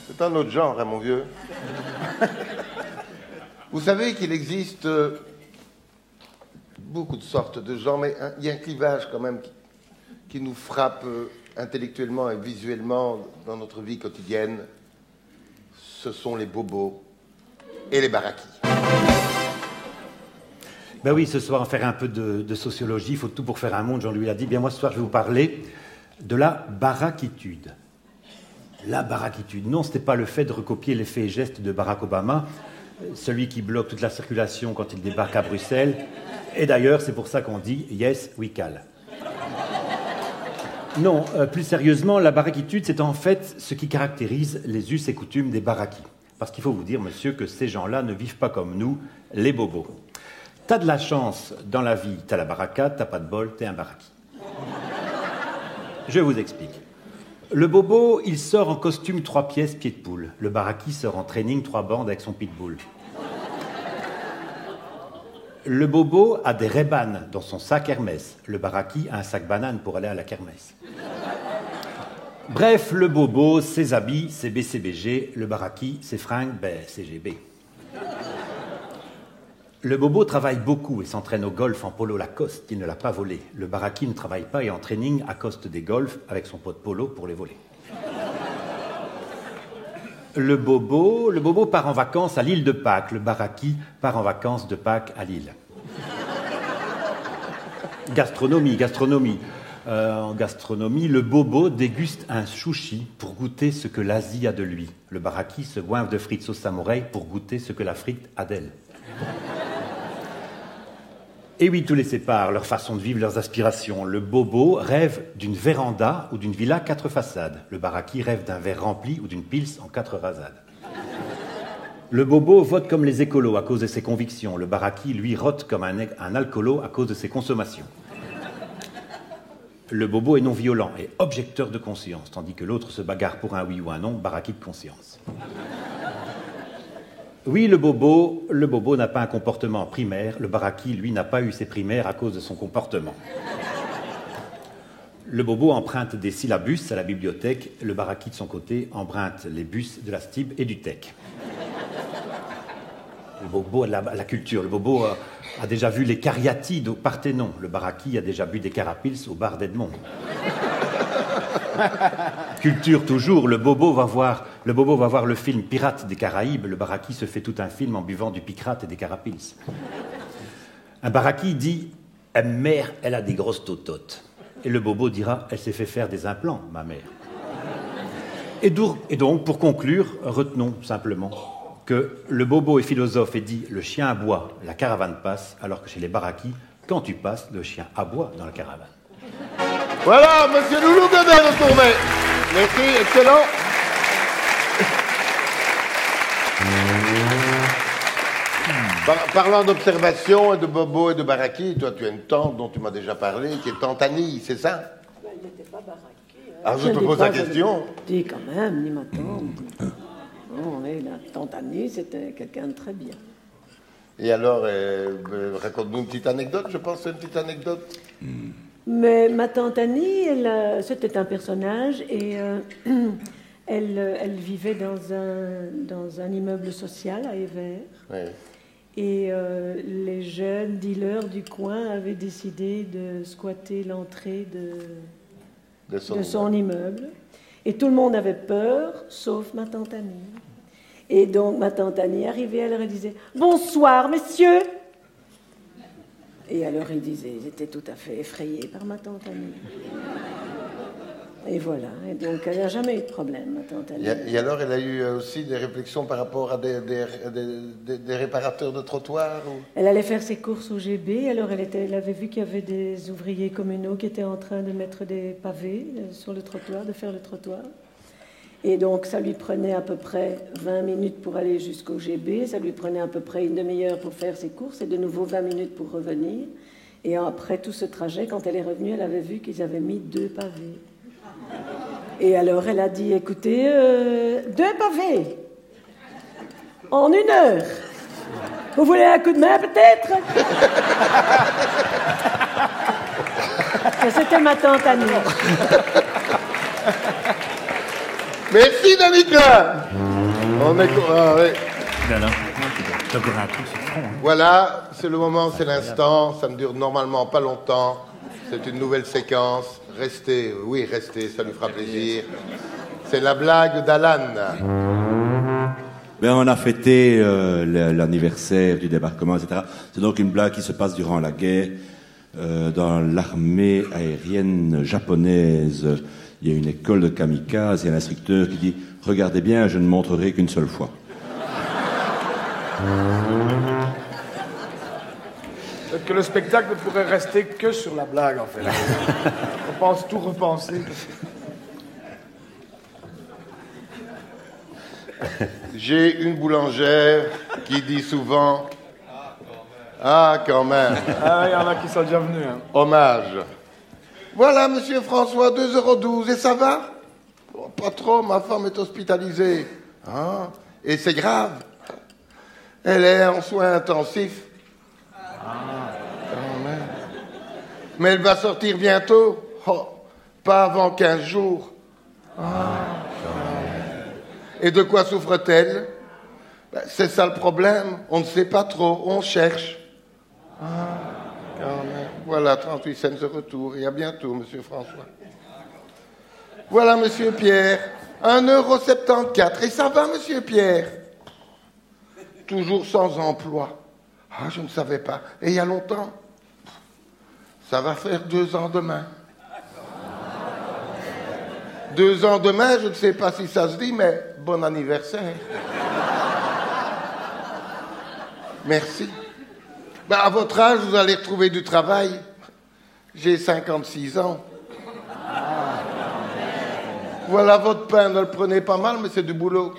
C'est un autre genre, hein, mon vieux. Vous savez qu'il existe beaucoup de sortes de gens, mais il y a un clivage quand même qui nous frappe intellectuellement et visuellement dans notre vie quotidienne. Ce sont les bobos et les baraquis. Ben oui, ce soir, on va faire un peu de sociologie. Il faut tout pour faire un monde, Jean-Louis l'a dit. Bien, moi, ce soir, je vais vous parler de la baraquitude. La baraquitude. Non, ce n'était pas le fait de recopier les faits et gestes de Barack Obama, celui qui bloque toute la circulation quand il débarque à Bruxelles. Et d'ailleurs, c'est pour ça qu'on dit « Yes, we can ». Non, plus sérieusement, la baraquitude, c'est en fait ce qui caractérise les us et coutumes des baraquis. Parce qu'il faut vous dire, monsieur, que ces gens-là ne vivent pas comme nous, les bobos. T'as de la chance dans la vie, t'as la baraka, t'as pas de bol, t'es un baraki. Je vous explique. Le bobo, il sort en costume 3 pièces, pied de poule. Le baraki sort en training 3 bandes avec son pitbull. Le bobo a des Ray-Ban dans son sac Hermès. Le baraki a un sac banane pour aller à la kermesse. Bref, le bobo, ses habits, c'est BCBG. Le baraki, ses fringues, ben, CGB. Le bobo travaille beaucoup et s'entraîne au golf en polo Lacoste, il ne l'a pas volé. Le baraki ne travaille pas et en training accoste des golfs avec son pote polo pour les voler. Le bobo part en vacances à l'île de Pâques. Le baraki part en vacances de Pâques à Lille. Gastronomie. En gastronomie, le bobo déguste un sushi pour goûter ce que l'Asie a de lui. Le baraki se goinfre de frites sauce samouraï pour goûter ce que la frite a d'elle. Et oui, tout les sépare, leur façon de vivre, leurs aspirations. Le bobo rêve d'une véranda ou d'une villa 4 façades. Le baraki rêve d'un verre rempli ou d'une pils en 4 rasades. Le bobo vote comme les écolos à cause de ses convictions. Le baraki, lui, rote comme un alcoolo à cause de ses consommations. Le bobo est non violent et objecteur de conscience, tandis que l'autre se bagarre pour un oui ou un non, baraki de conscience. Oui, le bobo n'a pas un comportement primaire. Le baraki, lui, n'a pas eu ses primaires à cause de son comportement. Le bobo emprunte des syllabus à la bibliothèque. Le baraki, de son côté, emprunte les bus de la STIB et du TEC. Le bobo a la culture. Le bobo a déjà vu les cariatides au Parthénon. Le baraki a déjà bu des carapils au bar d'Edmond. Culture toujours, le bobo va voir le film Pirates des Caraïbes. Le baraki se fait tout un film en buvant du picrate et des carapils. Un baraki dit « Mère, elle a des grosses tototes ». Et le bobo dira « Elle s'est fait faire des implants, ma mère ». Et donc, pour conclure, retenons simplement que le bobo est philosophe et dit « Le chien aboie, la caravane passe », alors que chez les barakis, quand tu passes, le chien aboie dans la caravane. Voilà, monsieur Loulou Godet retourné. Merci, excellent. Parlant d'observation et de bobo et de baraki, toi tu as une tante dont tu m'as déjà parlé, qui est tante Annie, c'est ça? Il n'était pas baraki. Ah, je te pose la question. Dis quand même, ni ma tante. Non, mais la tante Annie, c'était quelqu'un de très bien. Et alors, raconte-nous une petite anecdote, je pense, une petite anecdote. Mais ma tante Annie, c'était un personnage et elle vivait dans un immeuble social à Évert. Oui. Et les jeunes dealers du coin avaient décidé de squatter l'entrée de son immeuble. Et tout le monde avait peur, sauf ma tante Annie. Et donc ma tante Annie arrivait, elle leur disait « Bonsoir, messieurs !» Et alors ils étaient tout à fait effrayés par ma tante Annie. Et voilà, et donc elle n'a jamais eu de problème, ma tante Annie. Et alors elle a eu aussi des réflexions par rapport à des réparateurs de trottoirs ou... Elle allait faire ses courses au GB, alors elle avait vu qu'il y avait des ouvriers communaux qui étaient en train de mettre des pavés sur le trottoir, de faire le trottoir. Et donc ça lui prenait à peu près 20 minutes pour aller jusqu'au GB, ça lui prenait à peu près une demi-heure pour faire ses courses et de nouveau 20 minutes pour revenir. Et après tout ce trajet, quand elle est revenue, elle avait vu qu'ils avaient mis 2 pavés. Et alors elle a dit, écoutez, 2 pavés en 1 heure. Vous voulez un coup de main peut-être? C'était ma tante Annie. Merci, Danica. On est... Ah, oui. Voilà, c'est le moment, c'est l'instant. Ça ne dure normalement pas longtemps. C'est une nouvelle séquence. Restez, oui, restez, ça nous fera plaisir. C'est la blague d'Alan. Ben, on a fêté l'anniversaire du débarquement, etc. C'est donc une blague qui se passe durant la guerre. Dans l'armée aérienne japonaise, il y a une école de kamikaze et un instructeur qui dit « Regardez bien, je ne montrerai qu'une seule fois ». Peut-être que le spectacle ne pourrait rester que sur la blague, en fait. On pense tout repenser. J'ai une boulangère qui dit souvent « Ah, quand même !» Ah, il y en a qui sont déjà venus. Hein. Hommage. Voilà, monsieur François, 2,12 €. Et ça va? Oh, pas trop, ma femme est hospitalisée. Ah, et c'est grave? Elle est en soins intensifs. Quand même. Mais elle va sortir bientôt? Oh, pas avant 15 jours. Ah. Et de quoi souffre-t-elle? Ben, c'est ça le problème. On ne sait pas trop. On cherche. Ah, quand même. Voilà, 38 cents de retour. Et à bientôt, monsieur François. Voilà, monsieur Pierre. 1,74 €. Et ça va, monsieur Pierre? Toujours sans emploi. Ah, je ne savais pas. Et il y a longtemps? Ça va faire 2 ans demain. 2 ans demain, je ne sais pas si ça se dit, mais bon anniversaire. Merci. Ben, à votre âge, vous allez retrouver du travail. J'ai 56 ans. Voilà votre pain, ne le prenez pas mal, mais c'est du boulot.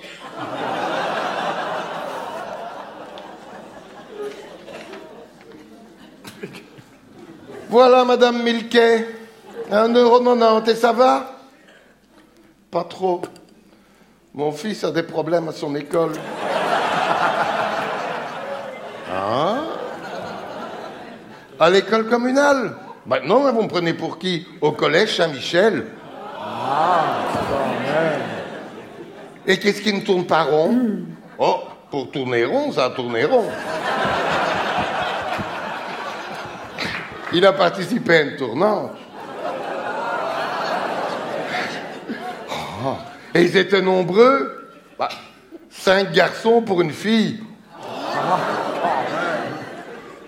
Voilà, Madame Milquet. 1,90 €, et ça va? Pas trop. Mon fils a des problèmes à son école. Ah? À l'école communale? Ben non, mais vous me prenez pour qui? Au collège Saint-Michel. Ah, quand même. Et qu'est-ce qui ne tourne pas rond? Oh, pour tourner rond, ça a tourné rond. Il a participé à une tournante. Oh, et ils étaient nombreux. Bah, 5 garçons pour une fille.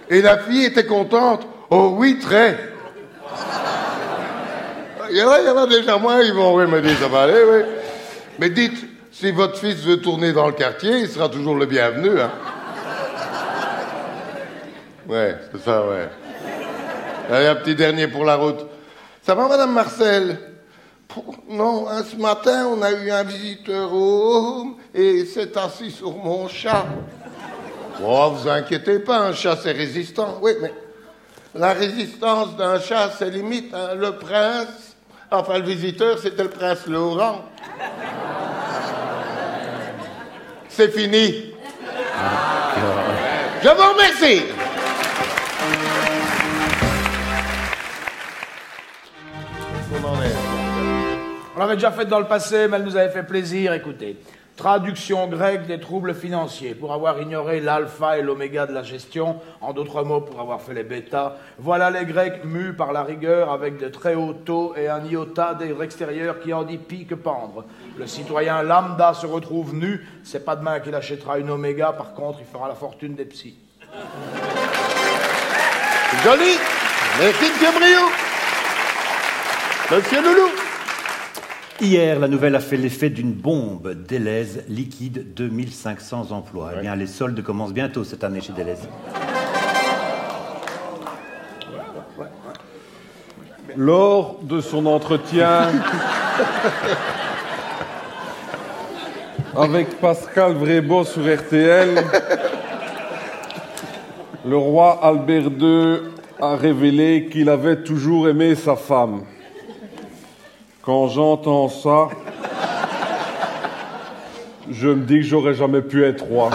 Et la fille était contente. Oh oui, très. Il y en a déjà moins, ils vont me dire, ça va aller, oui. Mais dites, si votre fils veut tourner dans le quartier, il sera toujours le bienvenu, hein. Ouais, c'est ça, ouais. Allez, un petit dernier pour la route. Ça va, Madame Marcel? Non, hein, ce matin, on a eu un visiteur au home et il s'est assis sur mon chat. Oh, vous inquiétez pas, un chat, c'est résistant. Oui, mais la résistance d'un chat, c'est limite. Hein. Le prince, enfin, le visiteur, c'était le prince Laurent. C'est fini. Je vous remercie. On l'avait déjà fait dans le passé, mais elle nous avait fait plaisir. Écoutez, traduction grecque des troubles financiers. Pour avoir ignoré l'alpha et l'oméga de la gestion, en d'autres mots, pour avoir fait les bêtas, voilà les Grecs mus par la rigueur avec de très hauts taux et un iota des extérieurs qui en dit pis que pendre. Le citoyen lambda se retrouve nu, c'est pas demain qu'il achètera une oméga, par contre, il fera la fortune des psys. Joli. Merci, monsieur Briot. Monsieur Loulou. Hier, la nouvelle a fait l'effet d'une bombe. Deleuze liquide 2500 emplois. Eh bien, les soldes commencent bientôt cette année chez Deleuze. Lors de son entretien avec Pascal Vrébeau sur RTL, le roi Albert II a révélé qu'il avait toujours aimé sa femme. Quand j'entends ça, je me dis que j'aurais jamais pu être roi.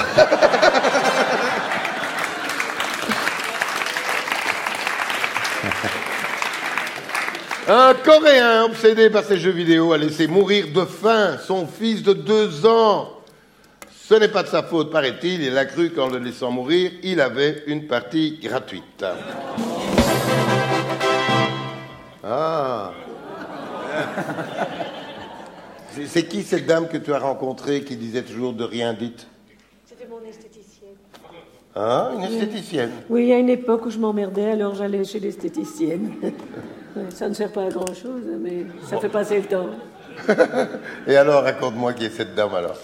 Un Coréen obsédé par ses jeux vidéo a laissé mourir de faim son fils de 2 ans. Ce n'est pas de sa faute, paraît-il. Il a cru qu'en le laissant mourir, il avait une partie gratuite. Ah. C'est qui cette dame que tu as rencontrée qui disait toujours de rien dites? C'était mon esthéticienne. Ah, une esthéticienne. Oui, il y a une époque où je m'emmerdais, alors j'allais chez l'esthéticienne. Ça ne sert pas à grand-chose, mais ça fait passer le temps. Et alors, raconte-moi qui est cette dame alors.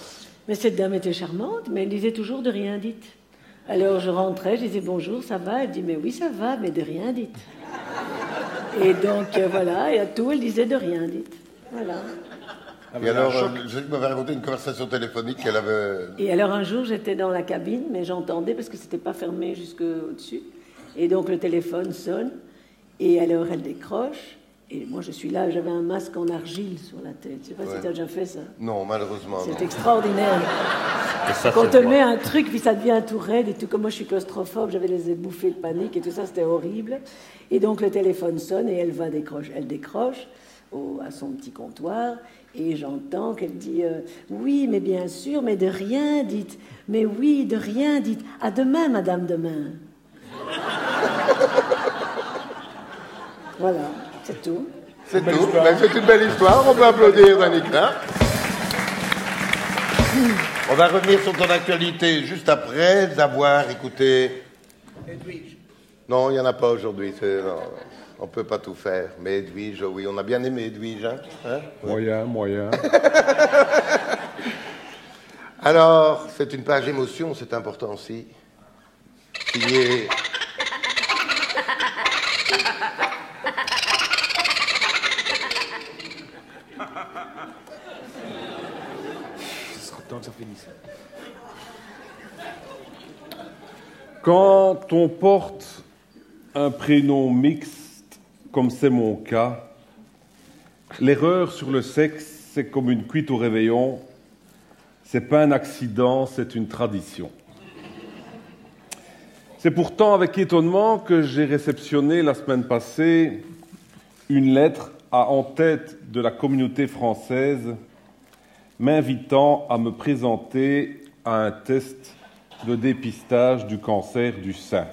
Mais cette dame était charmante, mais elle disait toujours de rien dites. Alors je rentrais, je disais bonjour, ça va? Elle dit mais oui, ça va, mais de rien dites. Et donc voilà, et à tout, elle disait de rien dites. Voilà. Et alors, je sais que m'avait raconté une conversation téléphonique qu'elle avait... Et alors un jour, j'étais dans la cabine, mais j'entendais parce que c'était pas fermé jusqu'au-dessus. Et donc le téléphone sonne, et alors elle décroche. Et moi, je suis là, j'avais un masque en argile sur la tête. Je sais pas si tu as déjà fait ça. Non, malheureusement. C'est extraordinaire. Quand on te met un truc, puis ça devient tout raide et tout. Comme moi, je suis claustrophobe, j'avais des bouffées de panique et tout ça, c'était horrible. Et donc, le téléphone sonne et elle décroche. Elle décroche. à son petit comptoir, et j'entends qu'elle dit oui, mais bien sûr, mais de rien, dites. Mais oui, de rien, dites. À demain, madame, demain. Voilà, c'est tout. C'est tout. Ben, c'est une belle histoire. On peut applaudir Danica. On va revenir sur ton actualité juste après avoir écouté. Edwige. Non, il n'y en a pas aujourd'hui. On ne peut pas tout faire. Mais Edwige, oui, on a bien aimé Edwige. Hein? Moyen, moyen. Alors, c'est une page émotion, c'est important aussi. Signé. Ce sera temps que ça finisse. Quand on porte un prénom mixte, comme c'est mon cas, l'erreur sur le sexe, c'est comme une cuite au réveillon. C'est pas un accident, c'est une tradition. C'est pourtant avec étonnement que j'ai réceptionné la semaine passée une lettre à en-tête de la communauté française m'invitant à me présenter à un test de dépistage du cancer du sein.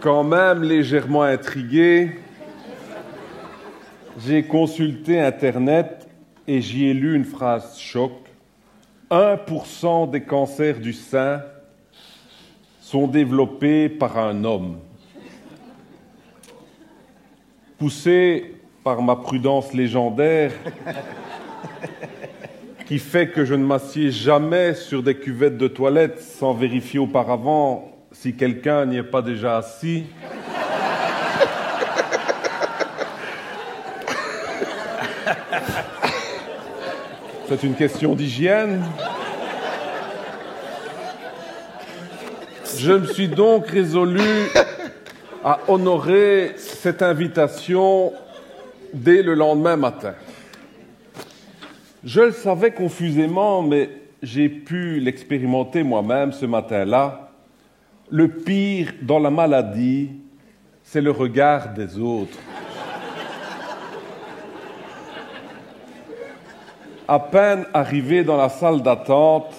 Quand même légèrement intrigué, j'ai consulté Internet et j'y ai lu une phrase choc. 1% des cancers du sein sont développés par un homme. Poussé par ma prudence légendaire, qui fait que je ne m'assieds jamais sur des cuvettes de toilette sans vérifier auparavant si quelqu'un n'y est pas déjà assis. C'est une question d'hygiène. Je me suis donc résolu à honorer cette invitation dès le lendemain matin. Je le savais confusément, mais j'ai pu l'expérimenter moi-même ce matin-là. Le pire dans la maladie, c'est le regard des autres. À peine arrivé dans la salle d'attente,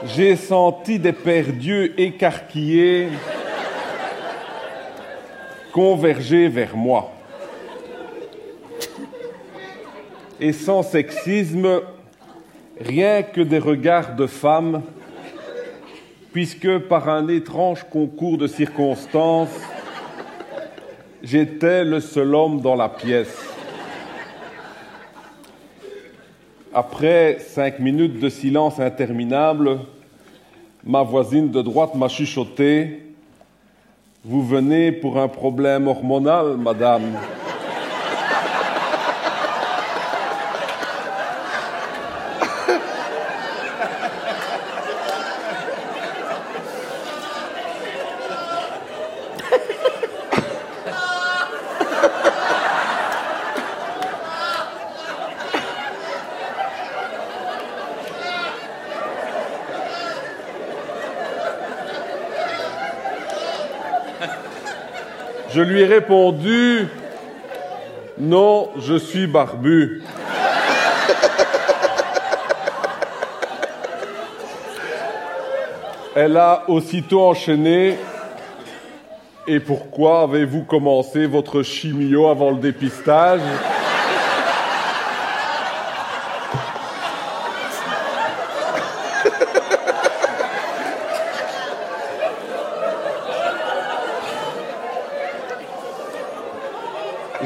j'ai senti des paires d'yeux écarquillés converger vers moi. Et sans sexisme, rien que des regards de femmes, puisque par un étrange concours de circonstances, j'étais le seul homme dans la pièce. Après 5 minutes de silence interminable, ma voisine de droite m'a chuchoté « Vous venez pour un problème hormonal, madame ?» Je lui ai répondu « Non, je suis barbu. » Elle a aussitôt enchaîné « Et pourquoi avez-vous commencé votre chimio avant le dépistage ?»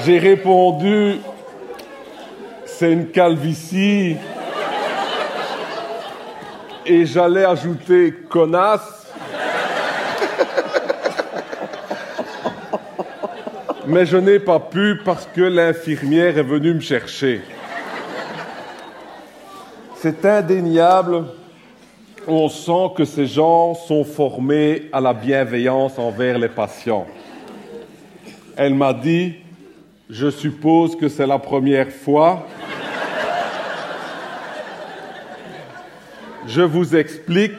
J'ai répondu, c'est une calvitie. Et j'allais ajouter connasse. Mais je n'ai pas pu parce que l'infirmière est venue me chercher. C'est indéniable. On sent que ces gens sont formés à la bienveillance envers les patients. Elle m'a dit, je suppose que c'est la première fois. Je vous explique.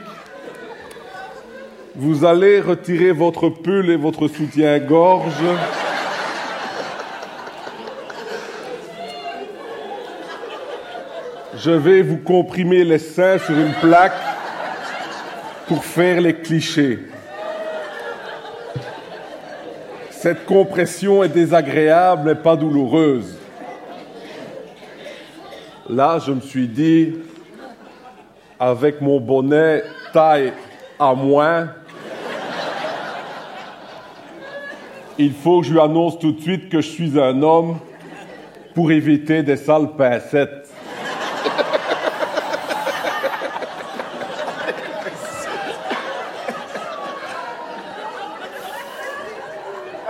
Vous allez retirer votre pull et votre soutien-gorge. Je vais vous comprimer les seins sur une plaque pour faire les clichés. Cette compression est désagréable mais pas douloureuse. Là, je me suis dit, avec mon bonnet taille à moins, il faut que je lui annonce tout de suite que je suis un homme pour éviter des sales pincettes.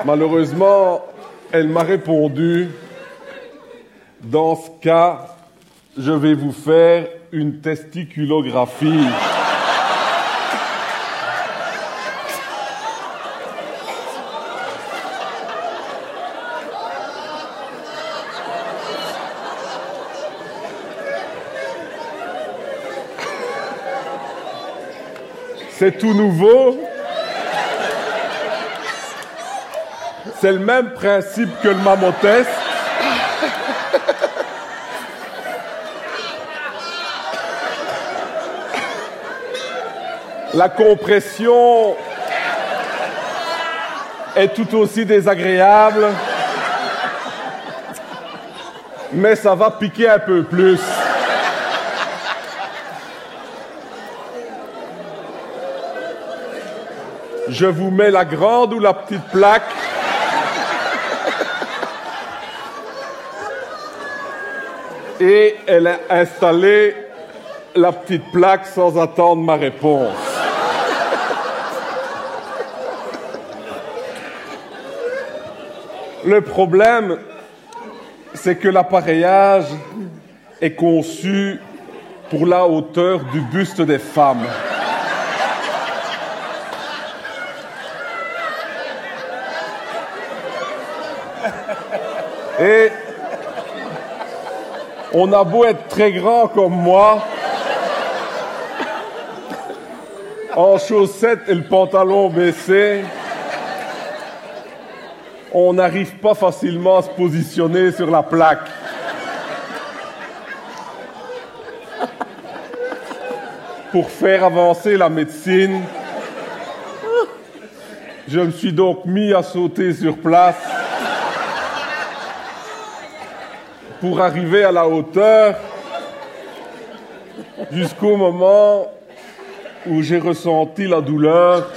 Malheureusement, elle m'a répondu, dans ce cas, je vais vous faire une testiculographie. C'est tout nouveau. C'est le même principe que le mammotest. La compression est tout aussi désagréable, mais ça va piquer un peu plus. Je vous mets la grande ou la petite plaque. Et elle a installé la petite plaque sans attendre ma réponse. Le problème, c'est que l'appareillage est conçu pour la hauteur du buste des femmes. Et on a beau être très grand comme moi, en chaussettes et le pantalon baissé, on n'arrive pas facilement à se positionner sur la plaque. Pour faire avancer la médecine, je me suis donc mis à sauter sur place pour arriver à la hauteur jusqu'au moment où j'ai ressenti la douleur,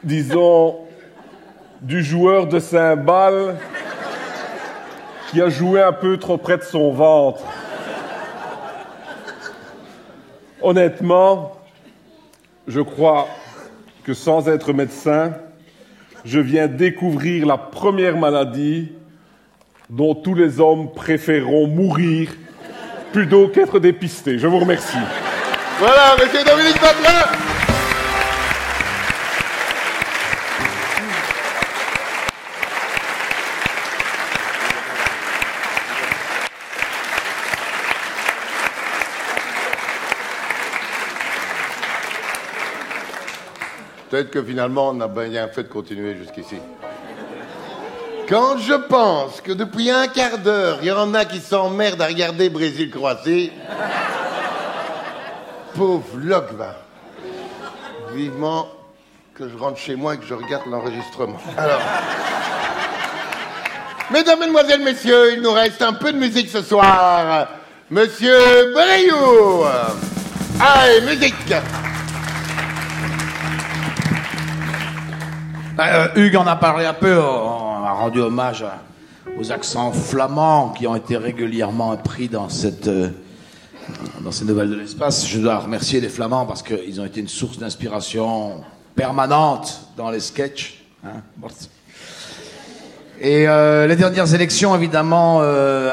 disons, du joueur de cymbales qui a joué un peu trop près de son ventre. Honnêtement, je crois que sans être médecin, je viens découvrir la première maladie dont tous les hommes préféreront mourir plutôt qu'être dépistés. Je vous remercie. Voilà, monsieur Dominique Vatrin. Peut-être que finalement, on a bien fait de continuer jusqu'ici. Quand je pense que depuis un quart d'heure, il y en a qui s'emmerdent à regarder Brésil-Croatie, pauvre loc, va. Vivement que je rentre chez moi et que je regarde l'enregistrement. Alors, mesdames, mesdemoiselles, messieurs, il nous reste un peu de musique ce soir. Monsieur Briou. Allez, musique. Hugues en a parlé un peu, on a rendu hommage aux accents flamands qui ont été régulièrement pris dans ces nouvelles de l'espace. Je dois remercier les Flamands parce qu'ils ont été une source d'inspiration permanente dans les sketchs. Hein. Et les dernières élections, évidemment,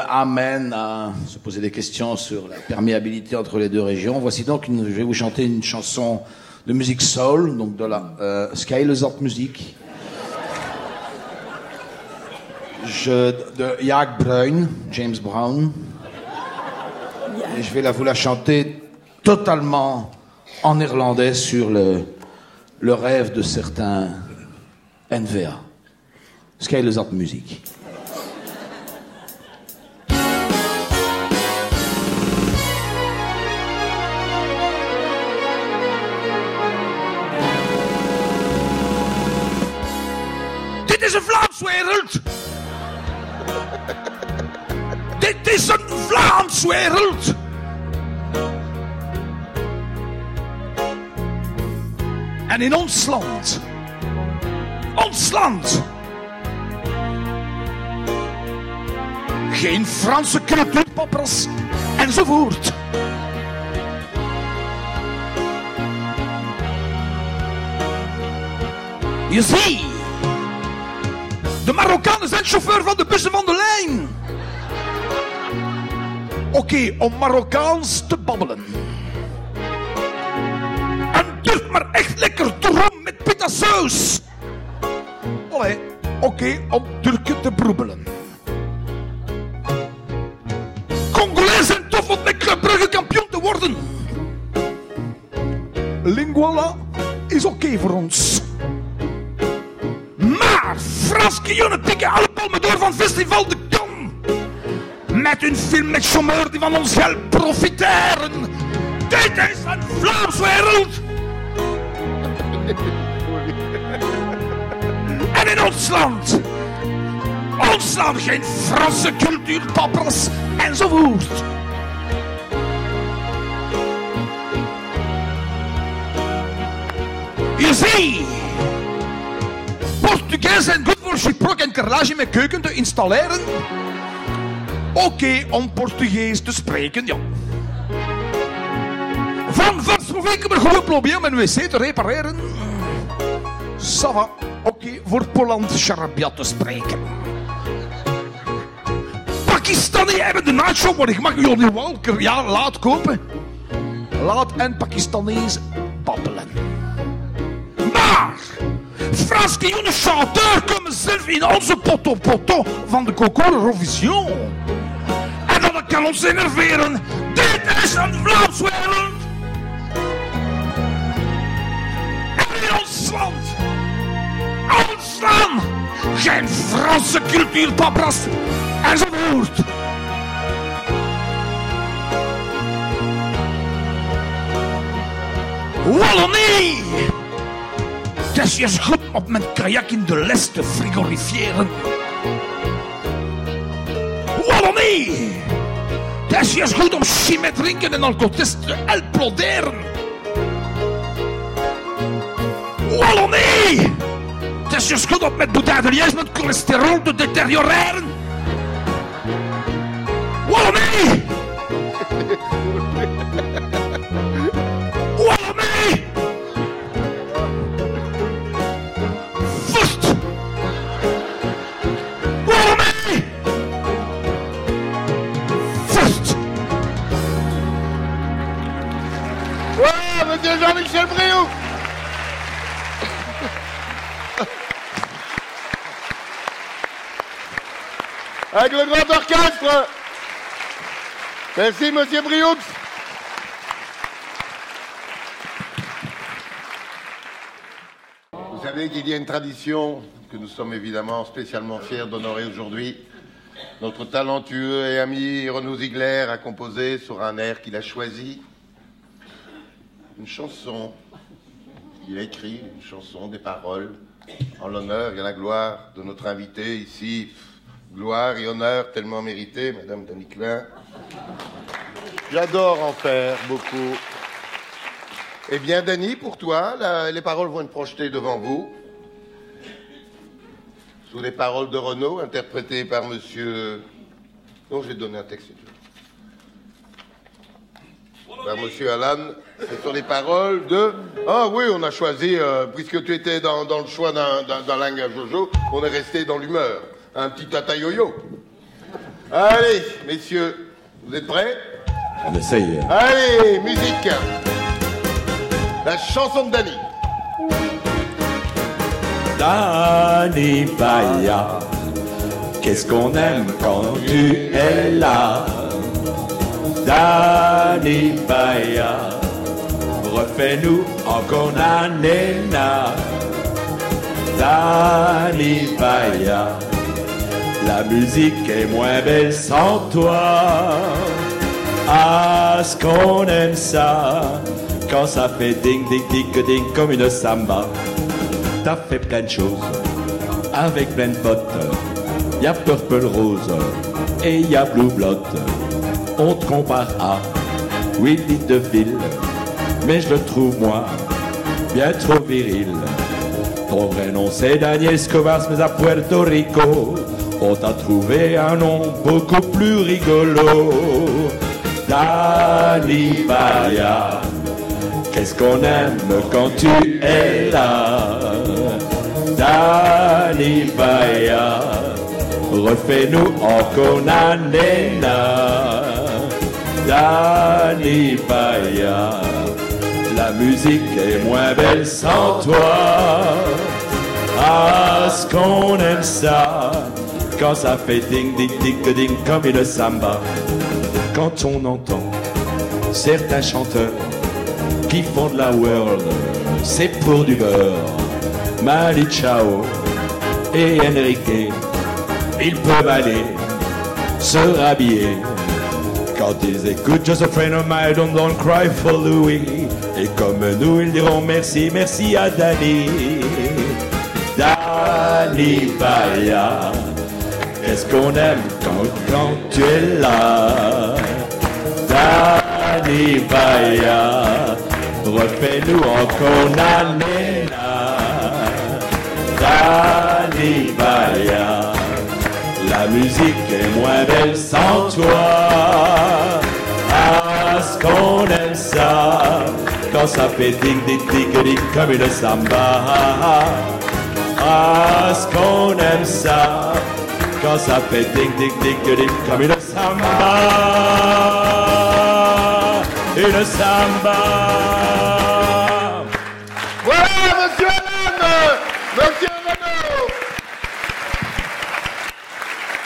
amènent à se poser des questions sur la perméabilité entre les deux régions. Voici donc, je vais vous chanter une chanson de musique soul, donc de la Skylesortmusik. De Jack Bruin, James Brown. Et je vais vous la chanter totalement en néerlandais sur le rêve de certains NVA. Skele zat muziek. Dit is een Vlaams wereld. Dit is een Vlaams wereld. En in ons land, geen Franse cultuurpoppers enzovoort. Je ziet, de Marokkanen zijn chauffeur van de bussen van de lijn. Oké, om Marokkaans te babbelen. En durf maar echt lekker drom met pitasaus. Allee, oké, om Turken te broebelen. Congolezen zijn tof om met Club Brugge kampioen te worden. Linguala is oké voor ons. Maar Frans Guillaume pikken alle palmen door van Festival de Cannes. Met hun film met chômeurs die van ons geld profiteren. Dit is een Vlaams wereld. En in ons land geen Franse cultuurpappers enzovoort. Je ziet, Portugees zijn goed voor chiprok en carrelage met keuken te installeren. Oké, om Portugees te spreken, ja. Van Varsoveken maar goed proberen met een wc te repareren. Ça va, oké, voor Poland charabia te spreken. Pakistani hebben de nightshop waar ik mag Johnny Walker, ja, laat kopen. Laat en Pakistanees babbelen. Maar Frans Guillaume, chanteur, komen zelf in onze poto van de Concours Eurovision. En dat kan ons enerveren. Dit is een Vlaams wereld. En in ons land, geen Franse cultuurpapras enzovoort. Wallonie! Het is juist goed om mijn kajak in de les te frigorifiëren. Wallonie! Het is juist goed om chimé drinken en alcoholtest te imploderen. Wallonie! Het is juist goed om met bouteille de liège met cholesterol te deterioreren. Wallonie! Wallonie! Vust! Wallonie! Vust! Ouais, monsieur Jean-Michel Brioux! Avec le grand orchestre. Merci, monsieur Brioux. Vous savez qu'il y a une tradition que nous sommes évidemment spécialement fiers d'honorer aujourd'hui. Notre talentueux et ami Renaud Ziegler a composé sur un air qu'il a choisi une chanson. Il a écrit une chanson, des paroles, en l'honneur et à la gloire de notre invité ici. Gloire et honneur tellement mérité, Madame Dany Klein. J'adore en faire beaucoup. Eh bien, Dany, pour toi, les paroles vont être projetées devant vous. Sous les paroles de Renaud, interprétées par monsieur... Non, je vais te donner un texte. Par monsieur Alan, ce sont les paroles de... Ah oui, on a choisi, puisque tu étais dans le choix d'un langue à Jojo, on est resté dans l'humeur. Un petit tata yo-yo. Allez, messieurs, vous êtes prêts? On essaye. Allez, musique. La chanson de Dany. Dany Baya, qu'est-ce qu'on aime quand tu es là. Dani Baya, refais-nous encore nanena. Dani Baya, la musique est moins belle sans toi. Ah, ce qu'on aime ça, quand ça fait ding ding ding ding comme une samba. T'as fait plein de choses, avec plein de potes. Y'a Purple Rose et y'a Blue Blood. On te compare à Willy DeVille, mais je le trouve moi bien trop viril. Ton vrai nom c'est Daniel Escobar, mais à Puerto Rico on t'a trouvé un nom beaucoup plus rigolo. Dani Baya, qu'est-ce qu'on aime quand tu es là. Dani Baya, refais-nous encore nanena. Dani Baya, la musique est moins belle sans toi. Ah, ce qu'on aime ça, quand ça fait ding ding ding ding comme une samba. Quand on entend certains chanteurs qui font de la world, c'est pour du beurre. Mali Chao et Enrique, ils peuvent aller se rhabiller quand ils écoutent Just a Friend of Mine, Don't Cry for Louis. Et comme nous, ils diront merci, merci à Dani. Dani Baya, qu'est-ce qu'on aime quand tu es là. Dani Baya, refais-nous encore nanena. Dani Baya, la musique est moins belle sans toi. Ah, ce qu'on aime ça, quand ça fait ding ding ding ding comme une samba. Ah, ce qu'on aime ça, quand ça fait ding ding ding ding comme une samba. Une samba. Voilà, monsieur Alain, monsieur Renaud.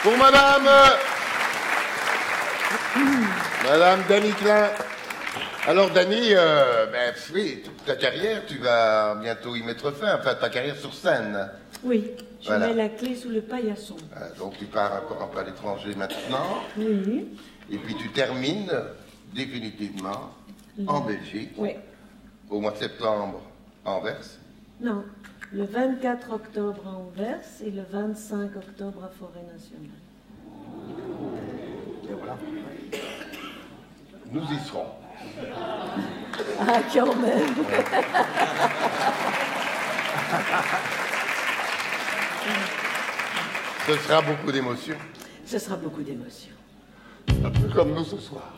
Pour Madame Dani Klein. Alors Dani, oui, toute ta carrière, tu vas bientôt y mettre fin, enfin ta carrière sur scène. Oui, je Voilà. mets la clé sous le paillasson. Donc tu pars encore un peu à l'étranger maintenant, Oui. et puis tu termines définitivement en Belgique, Oui. au mois de septembre à Anvers. Non, le 24 octobre à Anvers et le 25 octobre à Forêt Nationale. Et voilà. Nous y serons. Ah, quand même. Ce sera beaucoup d'émotions. Ce sera beaucoup d'émotions. Un peu comme nous ce soir.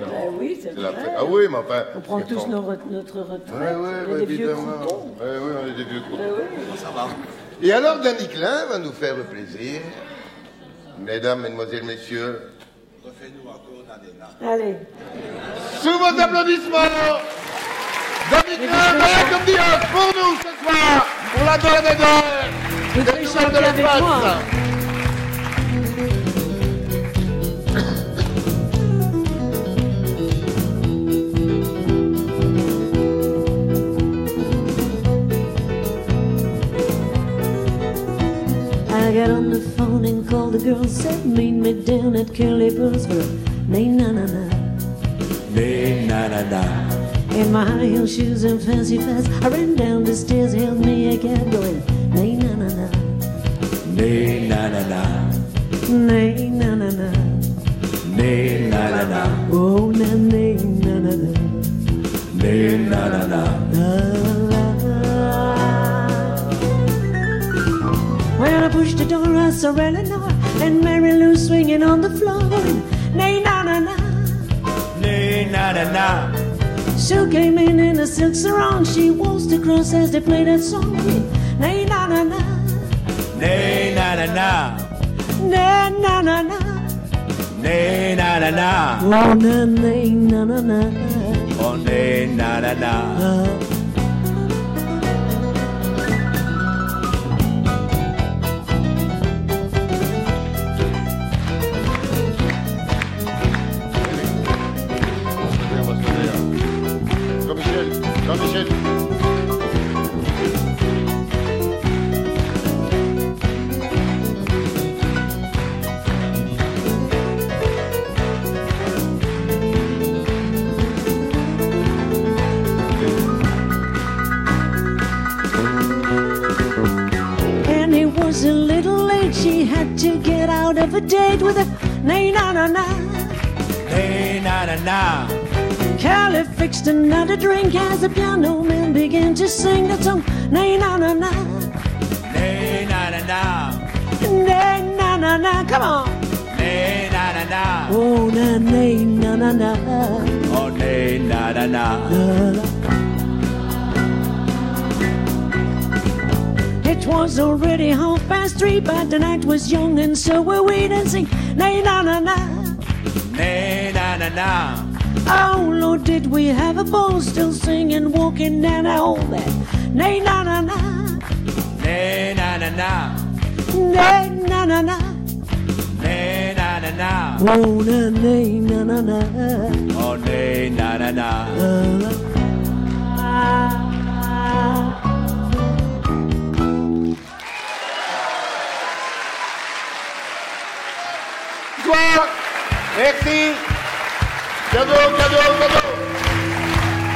Non. Ben oui, c'est la vrai. fête. Ah oui, mais enfin... On prend tous quand- notre retraite. Oui, On est des vieux évidemment. croutons. Oui, on est des vieux croutons. Ben oui. Ça va. Et alors, Dani Klein va nous faire le plaisir. Mesdames, Mesdemoiselles, Messieurs, refais-nous encore Nadena. Allez. Sous vos applaudissements, Dani Klein, voilà comme Dios pour nous ce soir, pour la donne Vous devez chanter avec moi. I got on the phone and called the girl, said meet me down at Curly Bulls for na-na-na-na. Na-na-na. In my high heel shoes and fancy fast, I ran down the stairs, hailed me a cab going na-na-na-na. Na-na-na. Na-na-na-na. Na-na-na. Oh, na-na-na-na. Na-na-na. When I pushed the door, I saw Eleanor and Mary Lou swinging on the floor, going na-na-na-na. Na-na-na. Sue came in a silk sarong. She waltzed across as they played that song. Na-na-na-na. Na-na-na. Na-na-na-na. Na-na-na. Oh, na-na-na-na-na. Oh, na-na-na. she had to get out of a date with a nay-na-na-na. Nay-na-na-na. Callie fixed another drink as the piano man began to sing that song. Nay-na-na-na. Nay-na-na-na. Nay-na-na-na. Come on. Nay-na-na-na. Oh, na-nay-na-na-na. Oh, nay-na-na-na. It was already 3:30, but the night was young, and so we wait and sing. Nay-na-na-na. Nay-na-na-na. Oh, Lord, did we have a ball, still singing, walking down all that. Nay-na-na-na. Nay-na-na-na. Nay-na-na-na. Nay-na-na-na. Oh, na-nay-na-na-na. Oh, nay-na-na-na. Bonsoir. Merci. Cadeau, cadeau, cadeau.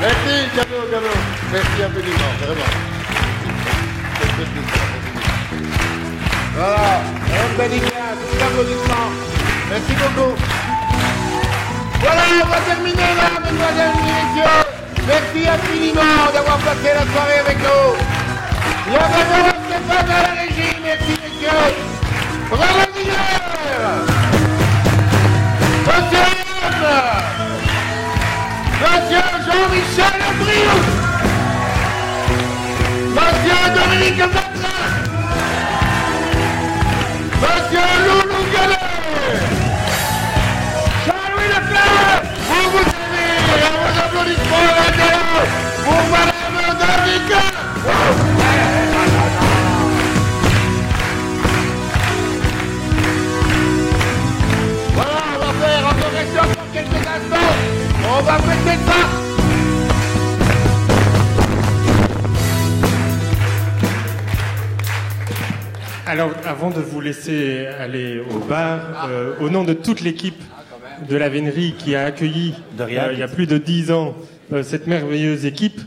Merci, cadeau, cadeau. Merci infiniment, vraiment. Voilà, un bel dédicace, un applaudissement. Merci beaucoup. Voilà, on va terminer là, mesdemoiselles et messieurs. Merci infiniment d'avoir passé la soirée avec nous. Il y a d'abord Stéphane à la régie, merci messieurs. Bravo, Miguel. Monsieur Jean-Michel Briou, Monsieur Dominique Vatra, Monsieur Loulou Gallet, Jean-Louis Leclerc, vous vous savez, à vos applaudissements à l'intérieur, pour Madame Davica. Voilà, on va faire encore rester encore quelques instants. On va fêter ça. Alors, avant de vous laisser aller au bar, au nom de toute l'équipe de la Vénerie qui a accueilli, il y a plus de 10 ans, cette merveilleuse équipe,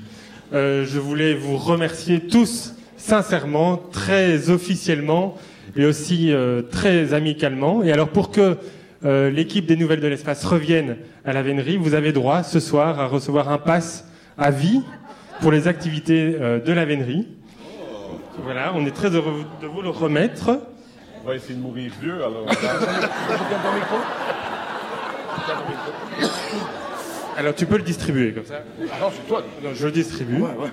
je voulais vous remercier tous, sincèrement, très officiellement et aussi très amicalement. Et alors, pour que l'équipe des Nouvelles de l'Espace revienne à la Vénerie, vous avez droit ce soir à recevoir un pass à vie pour les activités de la Vénerie. Voilà, on est très heureux de vous le remettre. On va essayer de mourir vieux, alors. Alors, tu peux le distribuer, comme ça. Ah non, c'est toi. Non, je le distribue. Ouais.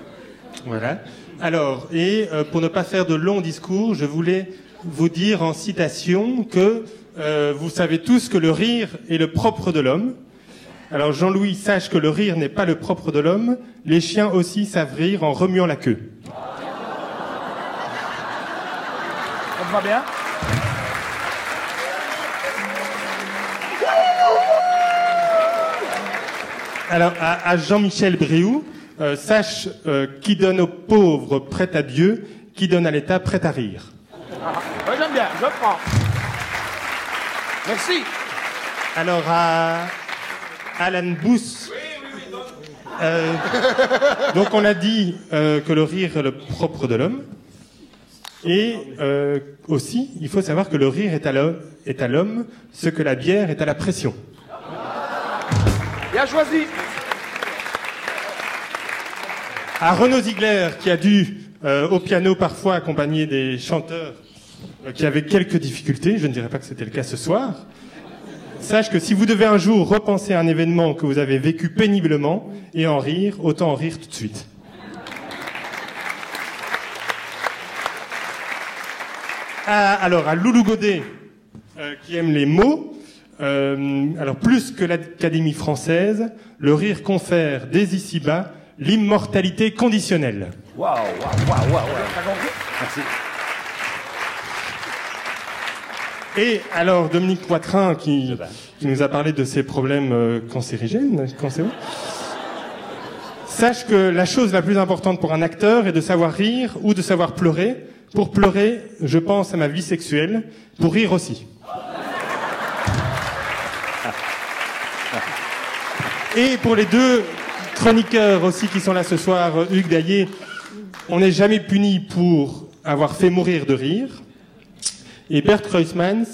Voilà. Alors, et pour ne pas faire de longs discours, je voulais vous dire en citation que vous savez tous que le rire est le propre de l'homme. Alors, Jean-Louis, sache que le rire n'est pas le propre de l'homme. Les chiens aussi savent rire en remuant la queue. Ça te va bien? Alors, à Jean-Michel Briou, sache qui donne aux pauvres prête à Dieu, qui donne à l'État prête à rire. Ouais, j'aime bien, je prends. Merci. Alors, à Alan Booth, donc on a dit que le rire est le propre de l'homme. Et aussi, il faut savoir que le rire est à l'homme ce que la bière est à la pression. Bien choisi. À Renaud Ziegler, qui a dû, au piano parfois, accompagner des chanteurs qui avaient quelques difficultés, je ne dirais pas que c'était le cas ce soir, sache que si vous devez un jour repenser à un événement que vous avez vécu péniblement et en rire, autant en rire tout de suite. Alors, à Loulou Godet, qui aime les mots, alors plus que l'Académie française, le rire confère dès ici-bas l'immortalité conditionnelle. Waouh. T'as compris? Merci. Et alors, Dominique Poitrin, qui nous a parlé de ses problèmes cancérigènes, sache que la chose la plus importante pour un acteur est de savoir rire ou de savoir pleurer. Pour pleurer, je pense à ma vie sexuelle. Pour rire aussi. Et pour les deux chroniqueurs aussi qui sont là ce soir, Hugues Daillé, on n'est jamais puni pour avoir fait mourir de rire. Et Bert Kreuzmann,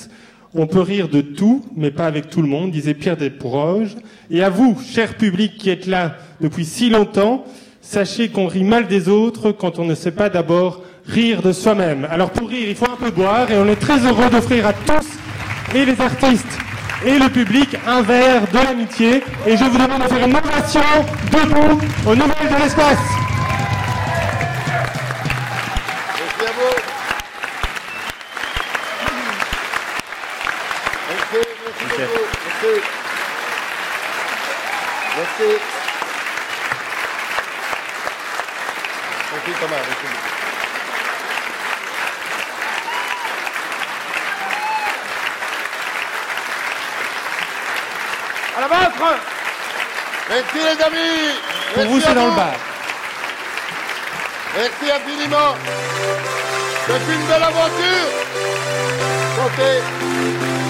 on peut rire de tout, mais pas avec tout le monde, disait Pierre Desproges. Et à vous, cher public qui êtes là depuis si longtemps, sachez qu'on rit mal des autres quand on ne sait pas d'abord rire de soi-même. Alors pour rire, il faut un peu boire, et on est très heureux d'offrir à tous, et les artistes, et le public, un verre de l'amitié. Et je vous demande de faire une ovation debout aux Nouvelles de l'espace. Merci à vous. Merci beaucoup. Merci. Merci. Merci Thomas. Merci beaucoup. À la vôtre. Merci les amis. Pour vous, c'est dans le bar. Merci infiniment. C'est une belle aventure. Santé.